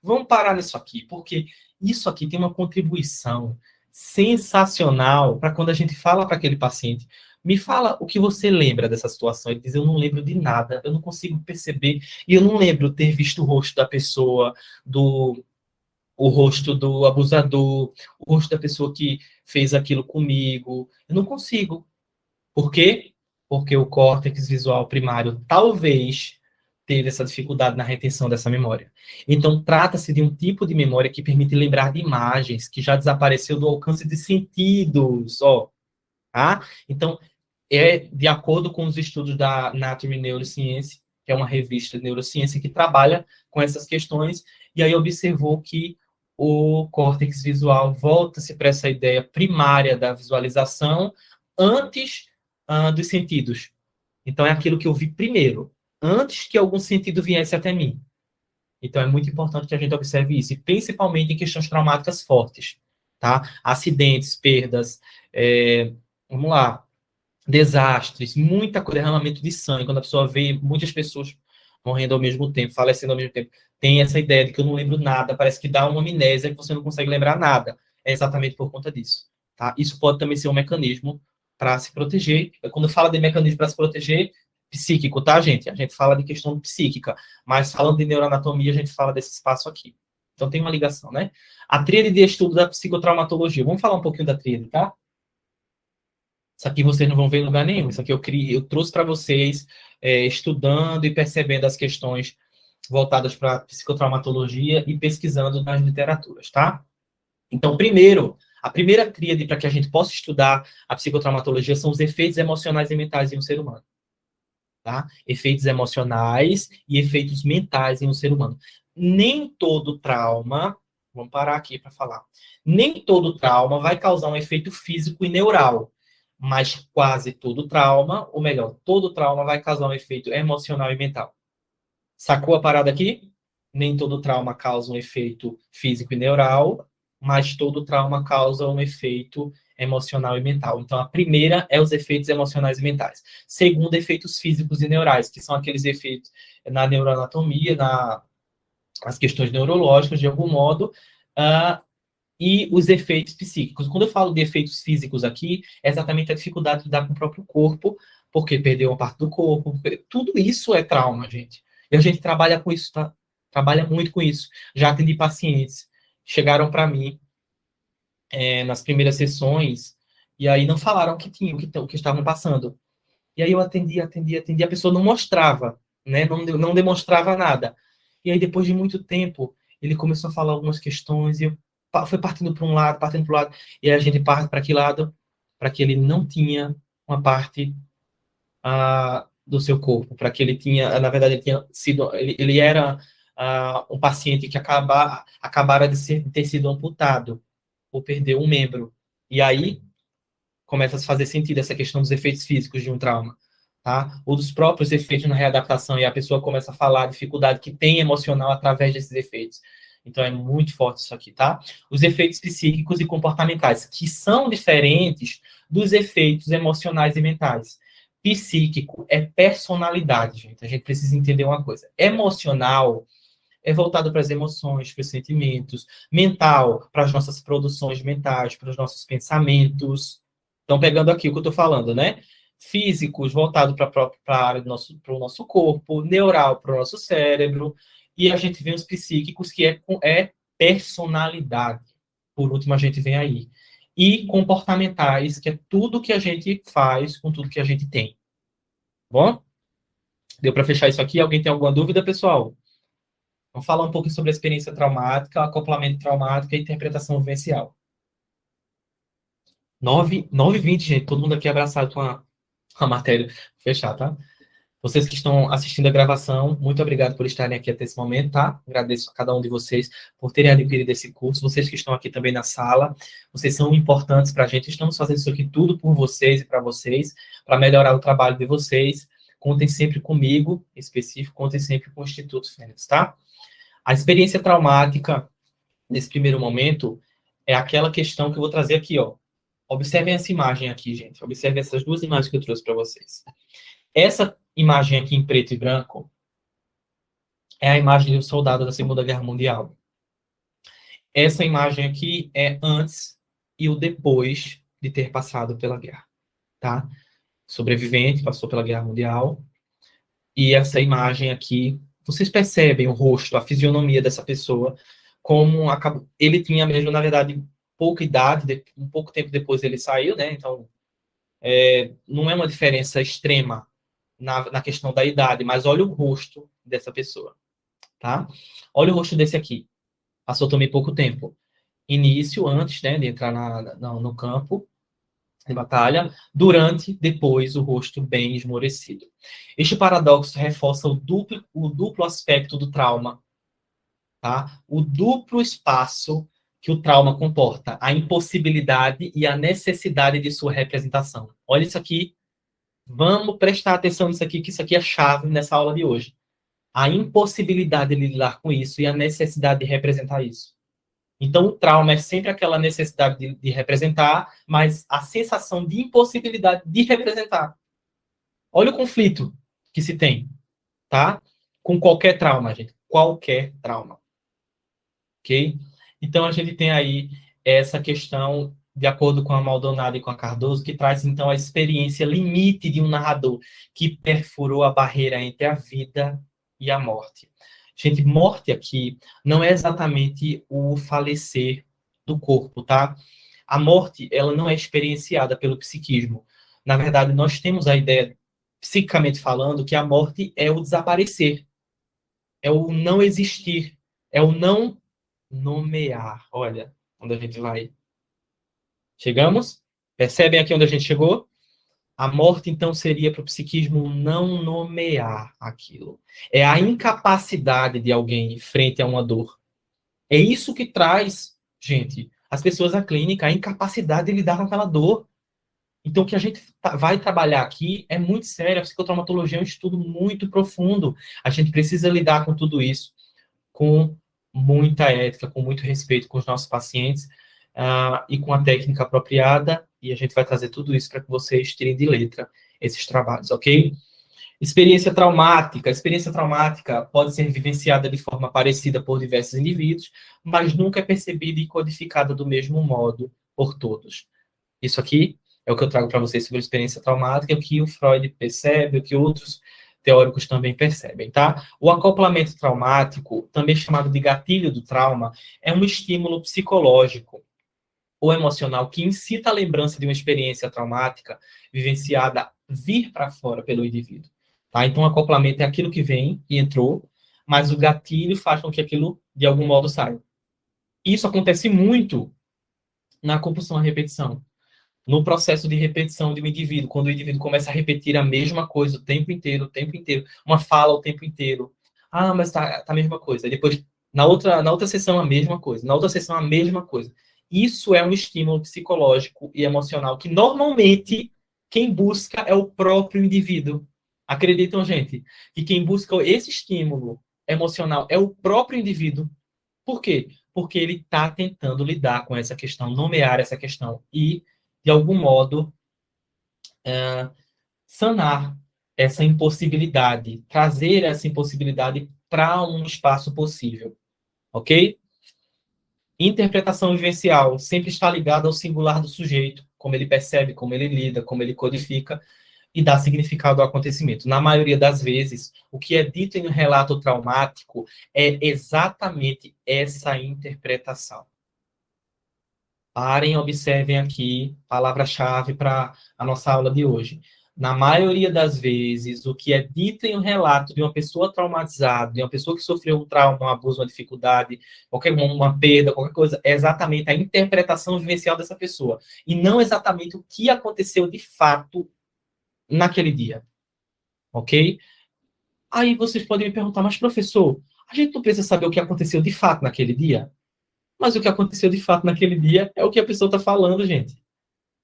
vamos parar nisso aqui, porque isso aqui tem uma contribuição sensacional para quando a gente fala para aquele paciente, me fala o que você lembra dessa situação. Ele diz, eu não lembro de nada, eu não consigo perceber, e eu não lembro ter visto o rosto da pessoa, o rosto do abusador, o rosto da pessoa que fez aquilo comigo. Eu não consigo. Por quê? Porque o córtex visual primário talvez teve essa dificuldade na retenção dessa memória. Então, trata-se de um tipo de memória que permite lembrar de imagens que já desapareceu do alcance de sentidos, ó. Tá? Então, é de acordo com os estudos da Anatomy Neuroscience, que é uma revista de neurociência que trabalha com essas questões, e aí observou que o córtex visual volta-se para essa ideia primária da visualização antes dos sentidos. Então, é aquilo que eu vi primeiro, antes que algum sentido viesse até mim. Então, é muito importante que a gente observe isso, e principalmente em questões traumáticas fortes, tá? Acidentes, perdas, vamos lá, desastres, muita coisa, derramamento de sangue, quando a pessoa vê muitas pessoas morrendo ao mesmo tempo, falecendo ao mesmo tempo, tem essa ideia de que eu não lembro nada, parece que dá uma amnésia que você não consegue lembrar nada. É exatamente por conta disso, tá? Isso pode também ser um mecanismo para se proteger. Quando fala de mecanismo para se proteger, psíquico, tá, gente? A gente fala de questão psíquica, mas falando de neuroanatomia, a gente fala desse espaço aqui. Então tem uma ligação, né? A tríade de estudo da psicotraumatologia. Vamos falar um pouquinho da tríade, tá? Isso aqui vocês não vão ver em lugar nenhum. Isso aqui eu trouxe para vocês, estudando e percebendo as questões voltadas para psicotraumatologia e pesquisando nas literaturas, tá? Então, primeiro, a primeira tríade para que a gente possa estudar a psicotraumatologia são os efeitos emocionais e mentais em um ser humano. Tá? Efeitos emocionais e efeitos mentais em um ser humano. Nem todo trauma, vamos parar aqui para falar, nem todo trauma vai causar um efeito físico e neural, mas quase todo trauma, ou melhor, todo trauma vai causar um efeito emocional e mental. Sacou a parada aqui? Nem todo trauma causa um efeito físico e neural, mas todo trauma causa um efeito emocional e mental. Então, a primeira é os efeitos emocionais e mentais. Segundo, efeitos físicos e neurais, que são aqueles efeitos na neuroanatomia, nas questões neurológicas, de algum modo, e os efeitos psíquicos. Quando eu falo de efeitos físicos aqui, é exatamente a dificuldade de lidar com o próprio corpo, porque perdeu uma parte do corpo. Tudo isso é trauma, gente. E a gente trabalha com isso, tá? Trabalha muito com isso. Já atendi pacientes, chegaram para mim nas primeiras sessões, e aí não falaram o que tinham, o que estavam passando. E aí eu atendi, a pessoa não mostrava, né? Não demonstrava nada. E aí, depois de muito tempo, ele começou a falar algumas questões, e eu foi partindo para um lado, partindo para o lado, e aí a gente parte para que lado? Para que ele não tinha uma parte do seu corpo, para que ele tinha, na verdade, ele tinha sido, ele era um paciente que acabara de ter sido amputado, ou perdeu um membro. E aí começa a fazer sentido essa questão dos efeitos físicos de um trauma, tá? Ou dos próprios efeitos na readaptação, e a pessoa começa a falar a dificuldade que tem emocional através desses efeitos. Então é muito forte isso aqui, tá? Os efeitos psíquicos e comportamentais, que são diferentes dos efeitos emocionais e mentais. Psíquico é personalidade, gente. A gente precisa entender uma coisa. Emocional é voltado para as emoções, para os sentimentos. Mental, para as nossas produções mentais, para os nossos pensamentos. Então, pegando aqui o que eu estou falando, né? Físicos, voltado para a área para o nosso corpo. Neural, para o nosso cérebro. E a gente vê os psíquicos, que é personalidade. Por último, a gente vem aí. E comportamentais, que é tudo que a gente faz com tudo que a gente tem. Bom? Deu para fechar isso aqui? Alguém tem alguma dúvida, pessoal? Vamos falar um pouco sobre a experiência traumática, acoplamento traumático e interpretação vivencial. 9h20, gente. Todo mundo aqui abraçado com a matéria. Fechar, tá? Vocês que estão assistindo a gravação, muito obrigado por estarem aqui até esse momento, tá? Agradeço a cada um de vocês por terem adquirido esse curso. Vocês que estão aqui também na sala, vocês são importantes para a gente. Estamos fazendo isso aqui tudo por vocês e para vocês, para melhorar o trabalho de vocês. Contem sempre comigo, em específico, contem sempre com o Instituto Fênix, tá? A experiência traumática, nesse primeiro momento, é aquela questão que eu vou trazer aqui, ó. Observem essa imagem aqui, gente. Observem essas duas imagens que eu trouxe para vocês. Essa imagem aqui em preto e branco é a imagem do soldado da Segunda Guerra Mundial. Essa imagem aqui é antes e o depois de ter passado pela guerra, tá? Sobrevivente, passou pela Guerra Mundial. E essa imagem aqui, vocês percebem o rosto, a fisionomia dessa pessoa, como ele tinha mesmo, na verdade, pouca idade, um pouco tempo depois ele saiu, né? Então, não é uma diferença extrema na questão da idade, mas olha o rosto dessa pessoa, tá? Olha o rosto desse aqui. Passou também pouco tempo. Início, antes, né, de entrar no campo de batalha, durante, depois, o rosto bem esmorecido. Este paradoxo reforça o duplo aspecto do trauma, tá? O duplo espaço que o trauma comporta, a impossibilidade e a necessidade de sua representação. Olha isso aqui. Vamos prestar atenção nisso aqui, que isso aqui é chave nessa aula de hoje. A impossibilidade de lidar com isso e a necessidade de representar isso. Então, o trauma é sempre aquela necessidade de representar, mas a sensação de impossibilidade de representar. Olha o conflito que se tem, tá? Com qualquer trauma, gente. Qualquer trauma. Ok? Então, a gente tem aí essa questão de acordo com a Maldonado e com a Cardoso, que traz, então, a experiência limite de um narrador que perfurou a barreira entre a vida e a morte. Gente, morte aqui não é exatamente o falecer do corpo, tá? A morte, ela não é experienciada pelo psiquismo. Na verdade, nós temos a ideia, psicamente falando, que a morte é o desaparecer, é o não existir, é o não nomear. Olha, onde a gente vai. Chegamos? Percebem aqui onde a gente chegou? A morte, então, seria para o psiquismo não nomear aquilo. É a incapacidade de alguém frente a uma dor. É isso que traz, gente, as pessoas à clínica, a incapacidade de lidar com aquela dor. Então, o que a gente vai trabalhar aqui é muito sério. A psicotraumatologia é um estudo muito profundo. A gente precisa lidar com tudo isso com muita ética, com muito respeito com os nossos pacientes e com a técnica apropriada. E a gente vai trazer tudo isso para que vocês tirem de letra esses trabalhos, ok? Experiência traumática. Experiência traumática pode ser vivenciada de forma parecida por diversos indivíduos, mas nunca é percebida e codificada do mesmo modo por todos. Isso aqui é o que eu trago para vocês sobre experiência traumática, é o que o Freud percebe, o que outros teóricos também percebem, tá? O acoplamento traumático, também chamado de gatilho do trauma, é um estímulo psicológico ou emocional que incita a lembrança de uma experiência traumática vivenciada vir para fora pelo indivíduo, tá? Então, o acoplamento é aquilo que vem e entrou, mas o gatilho faz com que aquilo, de algum modo, saia. Isso acontece muito na compulsão à repetição. No processo de repetição de um indivíduo, quando o indivíduo começa a repetir a mesma coisa o tempo inteiro, uma fala o tempo inteiro. Ah, mas tá a mesma coisa. E depois, na outra sessão, a mesma coisa. Na outra sessão, a mesma coisa. Isso é um estímulo psicológico e emocional que, normalmente, quem busca é o próprio indivíduo. Acreditam, gente, que quem busca esse estímulo emocional é o próprio indivíduo. Por quê? Porque ele está tentando lidar com essa questão, nomear essa questão e de algum modo, sanar essa impossibilidade, trazer essa impossibilidade para um espaço possível, ok? Interpretação vivencial sempre está ligada ao singular do sujeito, como ele percebe, como ele lida, como ele codifica e dá significado ao acontecimento. Na maioria das vezes, o que é dito em um relato traumático é exatamente essa interpretação. Parem, observem aqui, palavra-chave para a nossa aula de hoje. Na maioria das vezes, o que é dito em um relato de uma pessoa traumatizada, de uma pessoa que sofreu um trauma, um abuso, uma dificuldade, uma perda, qualquer coisa, é exatamente a interpretação vivencial dessa pessoa. E não exatamente o que aconteceu de fato naquele dia. Ok? Aí vocês podem me perguntar, mas professor, a gente não precisa saber o que aconteceu de fato naquele dia? Mas o que aconteceu de fato naquele dia é o que a pessoa está falando, gente.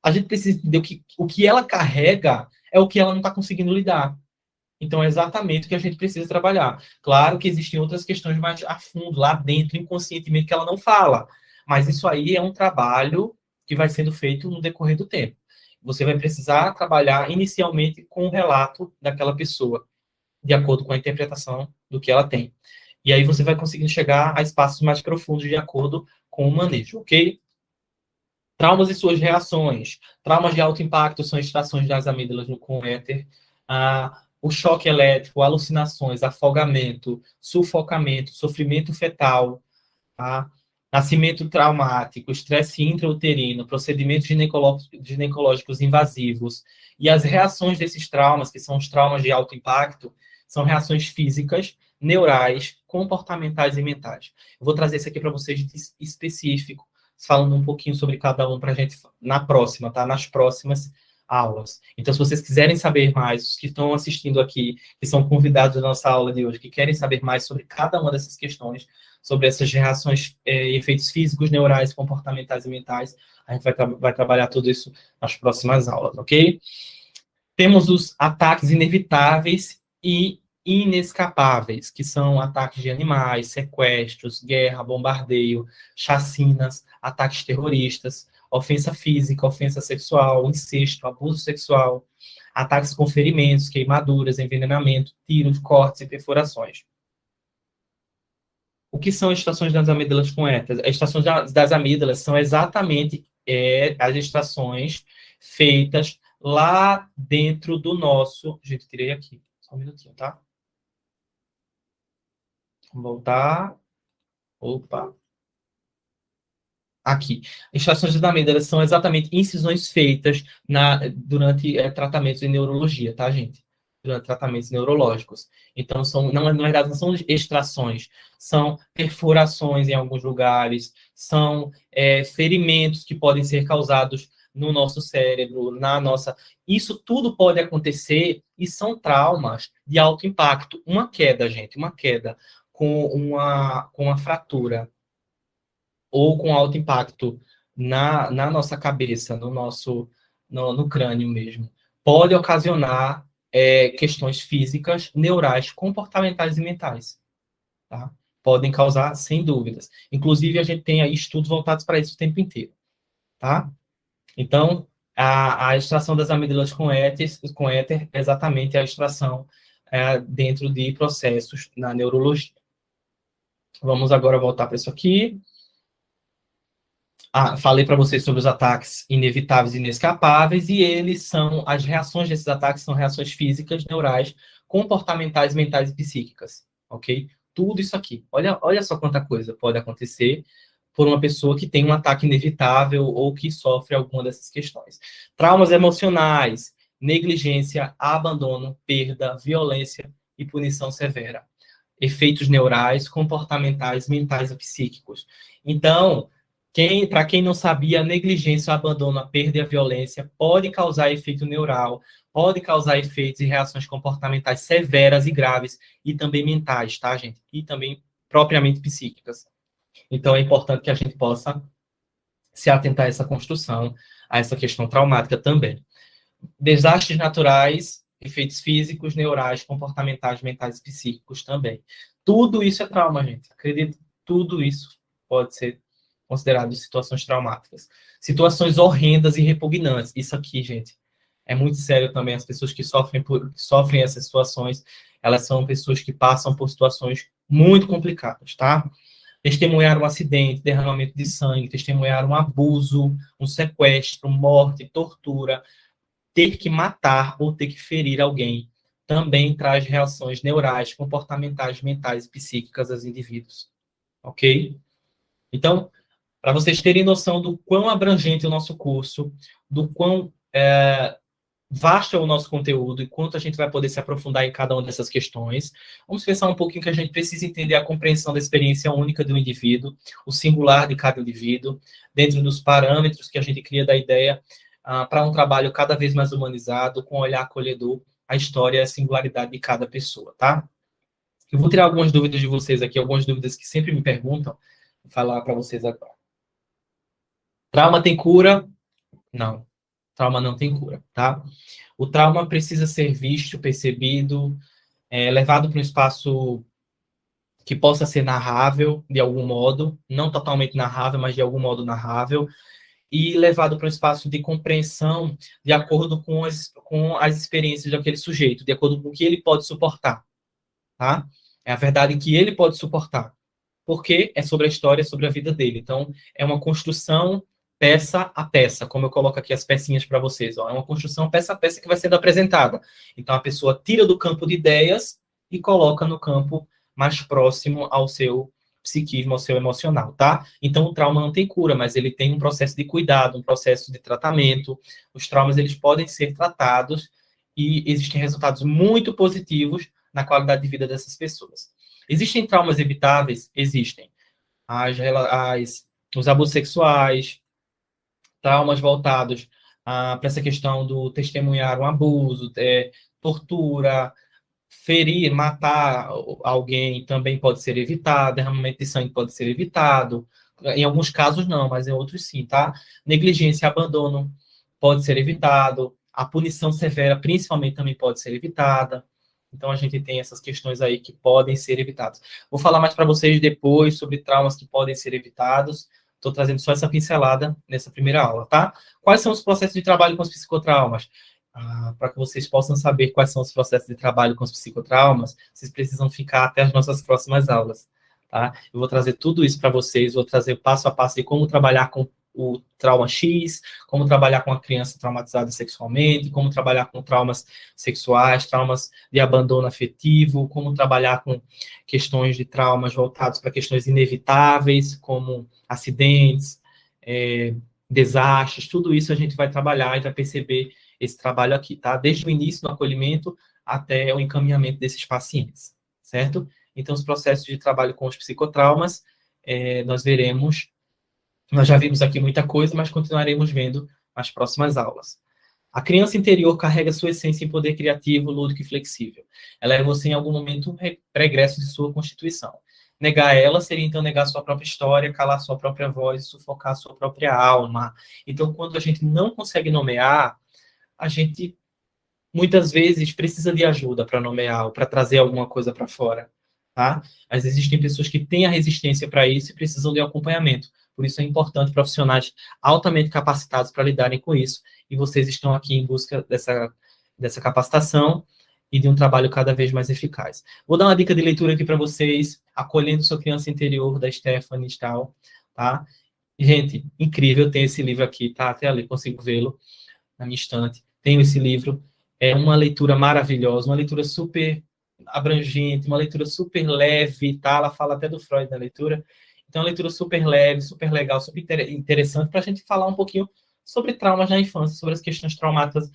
A gente precisa entender o que ela carrega é o que ela não está conseguindo lidar. Então, é exatamente o que a gente precisa trabalhar. Claro que existem outras questões mais a fundo, lá dentro, inconscientemente, que ela não fala. Mas isso aí é um trabalho que vai sendo feito no decorrer do tempo. Você vai precisar trabalhar inicialmente com o relato daquela pessoa, de acordo com a interpretação do que ela tem. E aí você vai conseguindo chegar a espaços mais profundos de acordo com o manejo, ok? Traumas e suas reações. Traumas de alto impacto são extrações das amígdalas com éter. O choque elétrico, alucinações, afogamento, sufocamento, sofrimento fetal, tá? Nascimento traumático, estresse intrauterino, procedimentos ginecológicos invasivos. E as reações desses traumas, que são os traumas de alto impacto, são reações físicas, neurais, comportamentais e mentais. Eu vou trazer isso aqui para vocês de específico, falando um pouquinho sobre cada um para a gente na próxima, tá? Nas próximas aulas. Então, se vocês quiserem saber mais, os que estão assistindo aqui, que são convidados da nossa aula de hoje, que querem saber mais sobre cada uma dessas questões, sobre essas reações, efeitos físicos, neurais, comportamentais e mentais, a gente vai trabalhar tudo isso nas próximas aulas, ok? Temos os ataques inevitáveis e inescapáveis, que são ataques de animais, sequestros, guerra, bombardeio, chacinas, ataques terroristas, ofensa física, ofensa sexual, incesto, abuso sexual, ataques com ferimentos, queimaduras, envenenamento, tiros, cortes e perfurações. O que são as estações das amígdalas com éter? As estações das amígdalas são exatamente as extrações feitas lá dentro do nosso... Gente, tirei aqui. Só um minutinho, tá? Vamos voltar. Opa. Aqui. Extrações de amêndoas são exatamente incisões feitas durante tratamentos em neurologia, tá, gente? Durante tratamentos neurológicos. Então, na verdade, não são extrações, são perfurações em alguns lugares, são ferimentos que podem ser causados no nosso cérebro, na nossa... Isso tudo pode acontecer e são traumas de alto impacto. Uma queda, gente, uma queda com uma fratura ou com alto impacto na nossa cabeça, no crânio mesmo, pode ocasionar questões físicas, neurais, comportamentais e mentais. Tá? Podem causar, sem dúvidas. Inclusive, a gente tem aí estudos voltados para isso o tempo inteiro. Tá? Então, a extração das amígdalas com éter é exatamente a extração dentro de processos na neurologia. Vamos agora voltar para isso aqui. Falei para vocês sobre os ataques inevitáveis e inescapáveis, e as reações desses ataques são reações físicas, neurais, comportamentais, mentais e psíquicas, ok? Tudo isso aqui. Olha só quanta coisa pode acontecer por uma pessoa que tem um ataque inevitável ou que sofre alguma dessas questões. Traumas emocionais, negligência, abandono, perda, violência e punição severa. Efeitos neurais, comportamentais, mentais e psíquicos. Então, para quem não sabia, a negligência, o abandono, a perda e a violência pode causar efeito neural, pode causar efeitos e reações comportamentais severas e graves, e também mentais, tá, gente? E também propriamente psíquicas. Então, é importante que a gente possa se atentar a essa construção, a essa questão traumática também. Desastres naturais, efeitos físicos, neurais, comportamentais, mentais e psíquicos também. Tudo isso é trauma, gente. Acredito, tudo isso pode ser considerado situações traumáticas. Situações horrendas e repugnantes. Isso aqui, gente, é muito sério também. As pessoas que sofrem essas situações, elas são pessoas que passam por situações muito complicadas, tá? Testemunhar um acidente, derramamento de sangue, testemunhar um abuso, um sequestro, morte, tortura, ter que matar ou ter que ferir alguém, também traz reações neurais, comportamentais, mentais e psíquicas aos indivíduos. Ok? Então, para vocês terem noção do quão abrangente é o nosso curso, do quão vasto é o nosso conteúdo e quanto a gente vai poder se aprofundar em cada uma dessas questões, vamos pensar um pouquinho que a gente precisa entender a compreensão da experiência única do indivíduo, o singular de cada indivíduo, dentro dos parâmetros que a gente cria da ideia para um trabalho cada vez mais humanizado, com um olhar acolhedor, a história e a singularidade de cada pessoa, tá? Eu vou tirar algumas dúvidas de vocês aqui, algumas dúvidas que sempre me perguntam, vou falar para vocês agora. Trauma tem cura? Não. Trauma não tem cura, tá? O trauma precisa ser visto, percebido, levado para um espaço que possa ser narrável, de algum modo, não totalmente narrável, mas de algum modo narrável, e levado para um espaço de compreensão de acordo com as experiências daquele sujeito, de acordo com o que ele pode suportar, tá? É a verdade que ele pode suportar, porque é sobre a história, sobre a vida dele. Então, é uma construção peça a peça, como eu coloco aqui as pecinhas para vocês. Ó. É uma construção peça a peça que vai sendo apresentada. Então, a pessoa tira do campo de ideias e coloca no campo mais próximo ao seu psiquismo, ao seu emocional, tá? Então, o trauma não tem cura, mas ele tem um processo de cuidado, um processo de tratamento. Os traumas, eles podem ser tratados e existem resultados muito positivos na qualidade de vida dessas pessoas. Existem traumas evitáveis? Existem. Os abusos sexuais, traumas voltados para essa questão do testemunhar um abuso, tortura, ferir, matar alguém também pode ser evitado, derramamento de sangue pode ser evitado. Em alguns casos não, mas em outros sim, tá? Negligência e abandono pode ser evitado. A punição severa, principalmente, também pode ser evitada. Então, a gente tem essas questões aí que podem ser evitadas. Vou falar mais para vocês depois sobre traumas que podem ser evitados. Estou trazendo só essa pincelada nessa primeira aula, tá? Quais são os processos de trabalho com os psicotraumas? Para que vocês possam saber quais são os processos de trabalho com os psicotraumas, vocês precisam ficar até as nossas próximas aulas, tá? Eu vou trazer tudo isso para vocês, vou trazer passo a passo de como trabalhar com o trauma X, como trabalhar com a criança traumatizada sexualmente, como trabalhar com traumas sexuais, traumas de abandono afetivo, como trabalhar com questões de traumas voltados para questões inevitáveis, como acidentes, desastres, tudo isso a gente vai trabalhar e vai perceber esse trabalho aqui, tá? Desde o início do acolhimento até o encaminhamento desses pacientes, certo? Então, os processos de trabalho com os psicotraumas, nós já vimos aqui muita coisa, mas continuaremos vendo nas próximas aulas. A criança interior carrega sua essência em poder criativo, lúdico e flexível. Ela é você em algum momento um regresso de sua constituição. Negar ela seria, então, negar sua própria história, calar sua própria voz, sufocar sua própria alma. Então, quando a gente não consegue nomear, a gente, muitas vezes, precisa de ajuda para nomear ou para trazer alguma coisa para fora, tá? Mas existem pessoas que têm a resistência para isso e precisam de acompanhamento. Por isso é importante profissionais altamente capacitados para lidarem com isso. E vocês estão aqui em busca dessa capacitação e de um trabalho cada vez mais eficaz. Vou dar uma dica de leitura aqui para vocês, Acolhendo Sua Criança Interior, da Stephanie Stahl, tá? Gente, incrível, tem esse livro aqui, tá? Até ali, consigo vê-lo na minha estante. Tenho esse livro, é uma leitura maravilhosa, uma leitura super abrangente, uma leitura super leve, tá? Ela fala até do Freud na leitura. Então, uma leitura super leve, super legal, super interessante para a gente falar um pouquinho sobre traumas na infância, sobre as questões traumáticas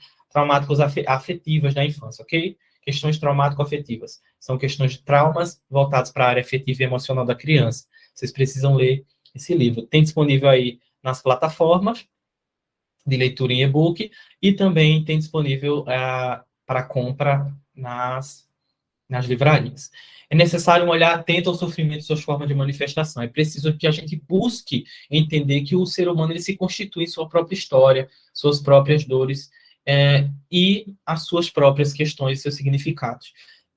afetivas da infância, ok? Questões traumático-afetivas. São questões de traumas voltados para a área afetiva e emocional da criança. Vocês precisam ler esse livro. Tem disponível aí nas plataformas de leitura em e-book e também tem disponível para compra nas livrarias. É necessário um olhar atento ao sofrimento e suas formas de manifestação. É preciso que a gente busque entender que o ser humano ele se constitui em sua própria história, suas próprias dores e as suas próprias questões, seus significados.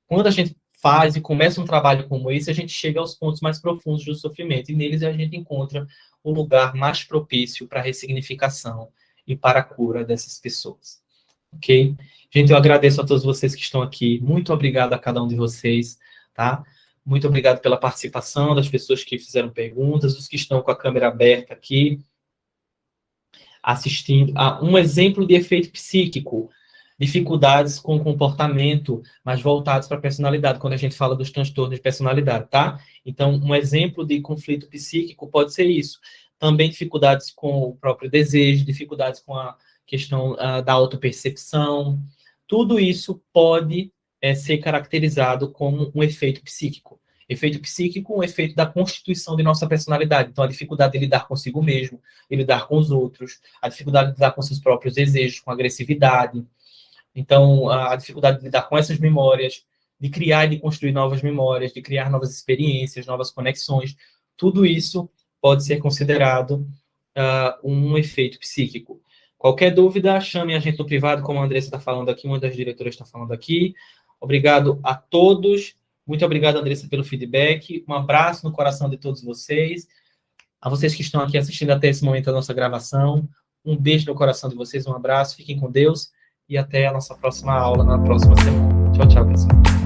Quando a gente faz e começa um trabalho como esse, a gente chega aos pontos mais profundos do sofrimento e neles a gente encontra o lugar mais propício para a ressignificação e para a cura dessas pessoas. Ok? Gente, eu agradeço a todos vocês que estão aqui. Muito obrigado a cada um de vocês, tá? Muito obrigado pela participação das pessoas que fizeram perguntas, os que estão com a câmera aberta aqui, assistindo a um exemplo de efeito psíquico, dificuldades com o comportamento, mas voltados para a personalidade, quando a gente fala dos transtornos de personalidade, tá? Então, um exemplo de conflito psíquico pode ser isso. Também dificuldades com o próprio desejo, dificuldades com a questão da autopercepção. Tudo isso pode ser caracterizado como um efeito psíquico. Efeito psíquico, um efeito da constituição de nossa personalidade. Então, a dificuldade de lidar consigo mesmo, de lidar com os outros, a dificuldade de lidar com seus próprios desejos, com agressividade. Então, a dificuldade de lidar com essas memórias, de criar e de construir novas memórias, de criar novas experiências, novas conexões. Tudo isso pode ser considerado um efeito psíquico. Qualquer dúvida, chame a gente no privado, como a Andressa está falando aqui, uma das diretoras está falando aqui. Obrigado a todos. Muito obrigado, Andressa, pelo feedback. Um abraço no coração de todos vocês. A vocês que estão aqui assistindo até esse momento a nossa gravação, um beijo no coração de vocês, um abraço, fiquem com Deus e até a nossa próxima aula na próxima semana. Tchau, tchau, pessoal.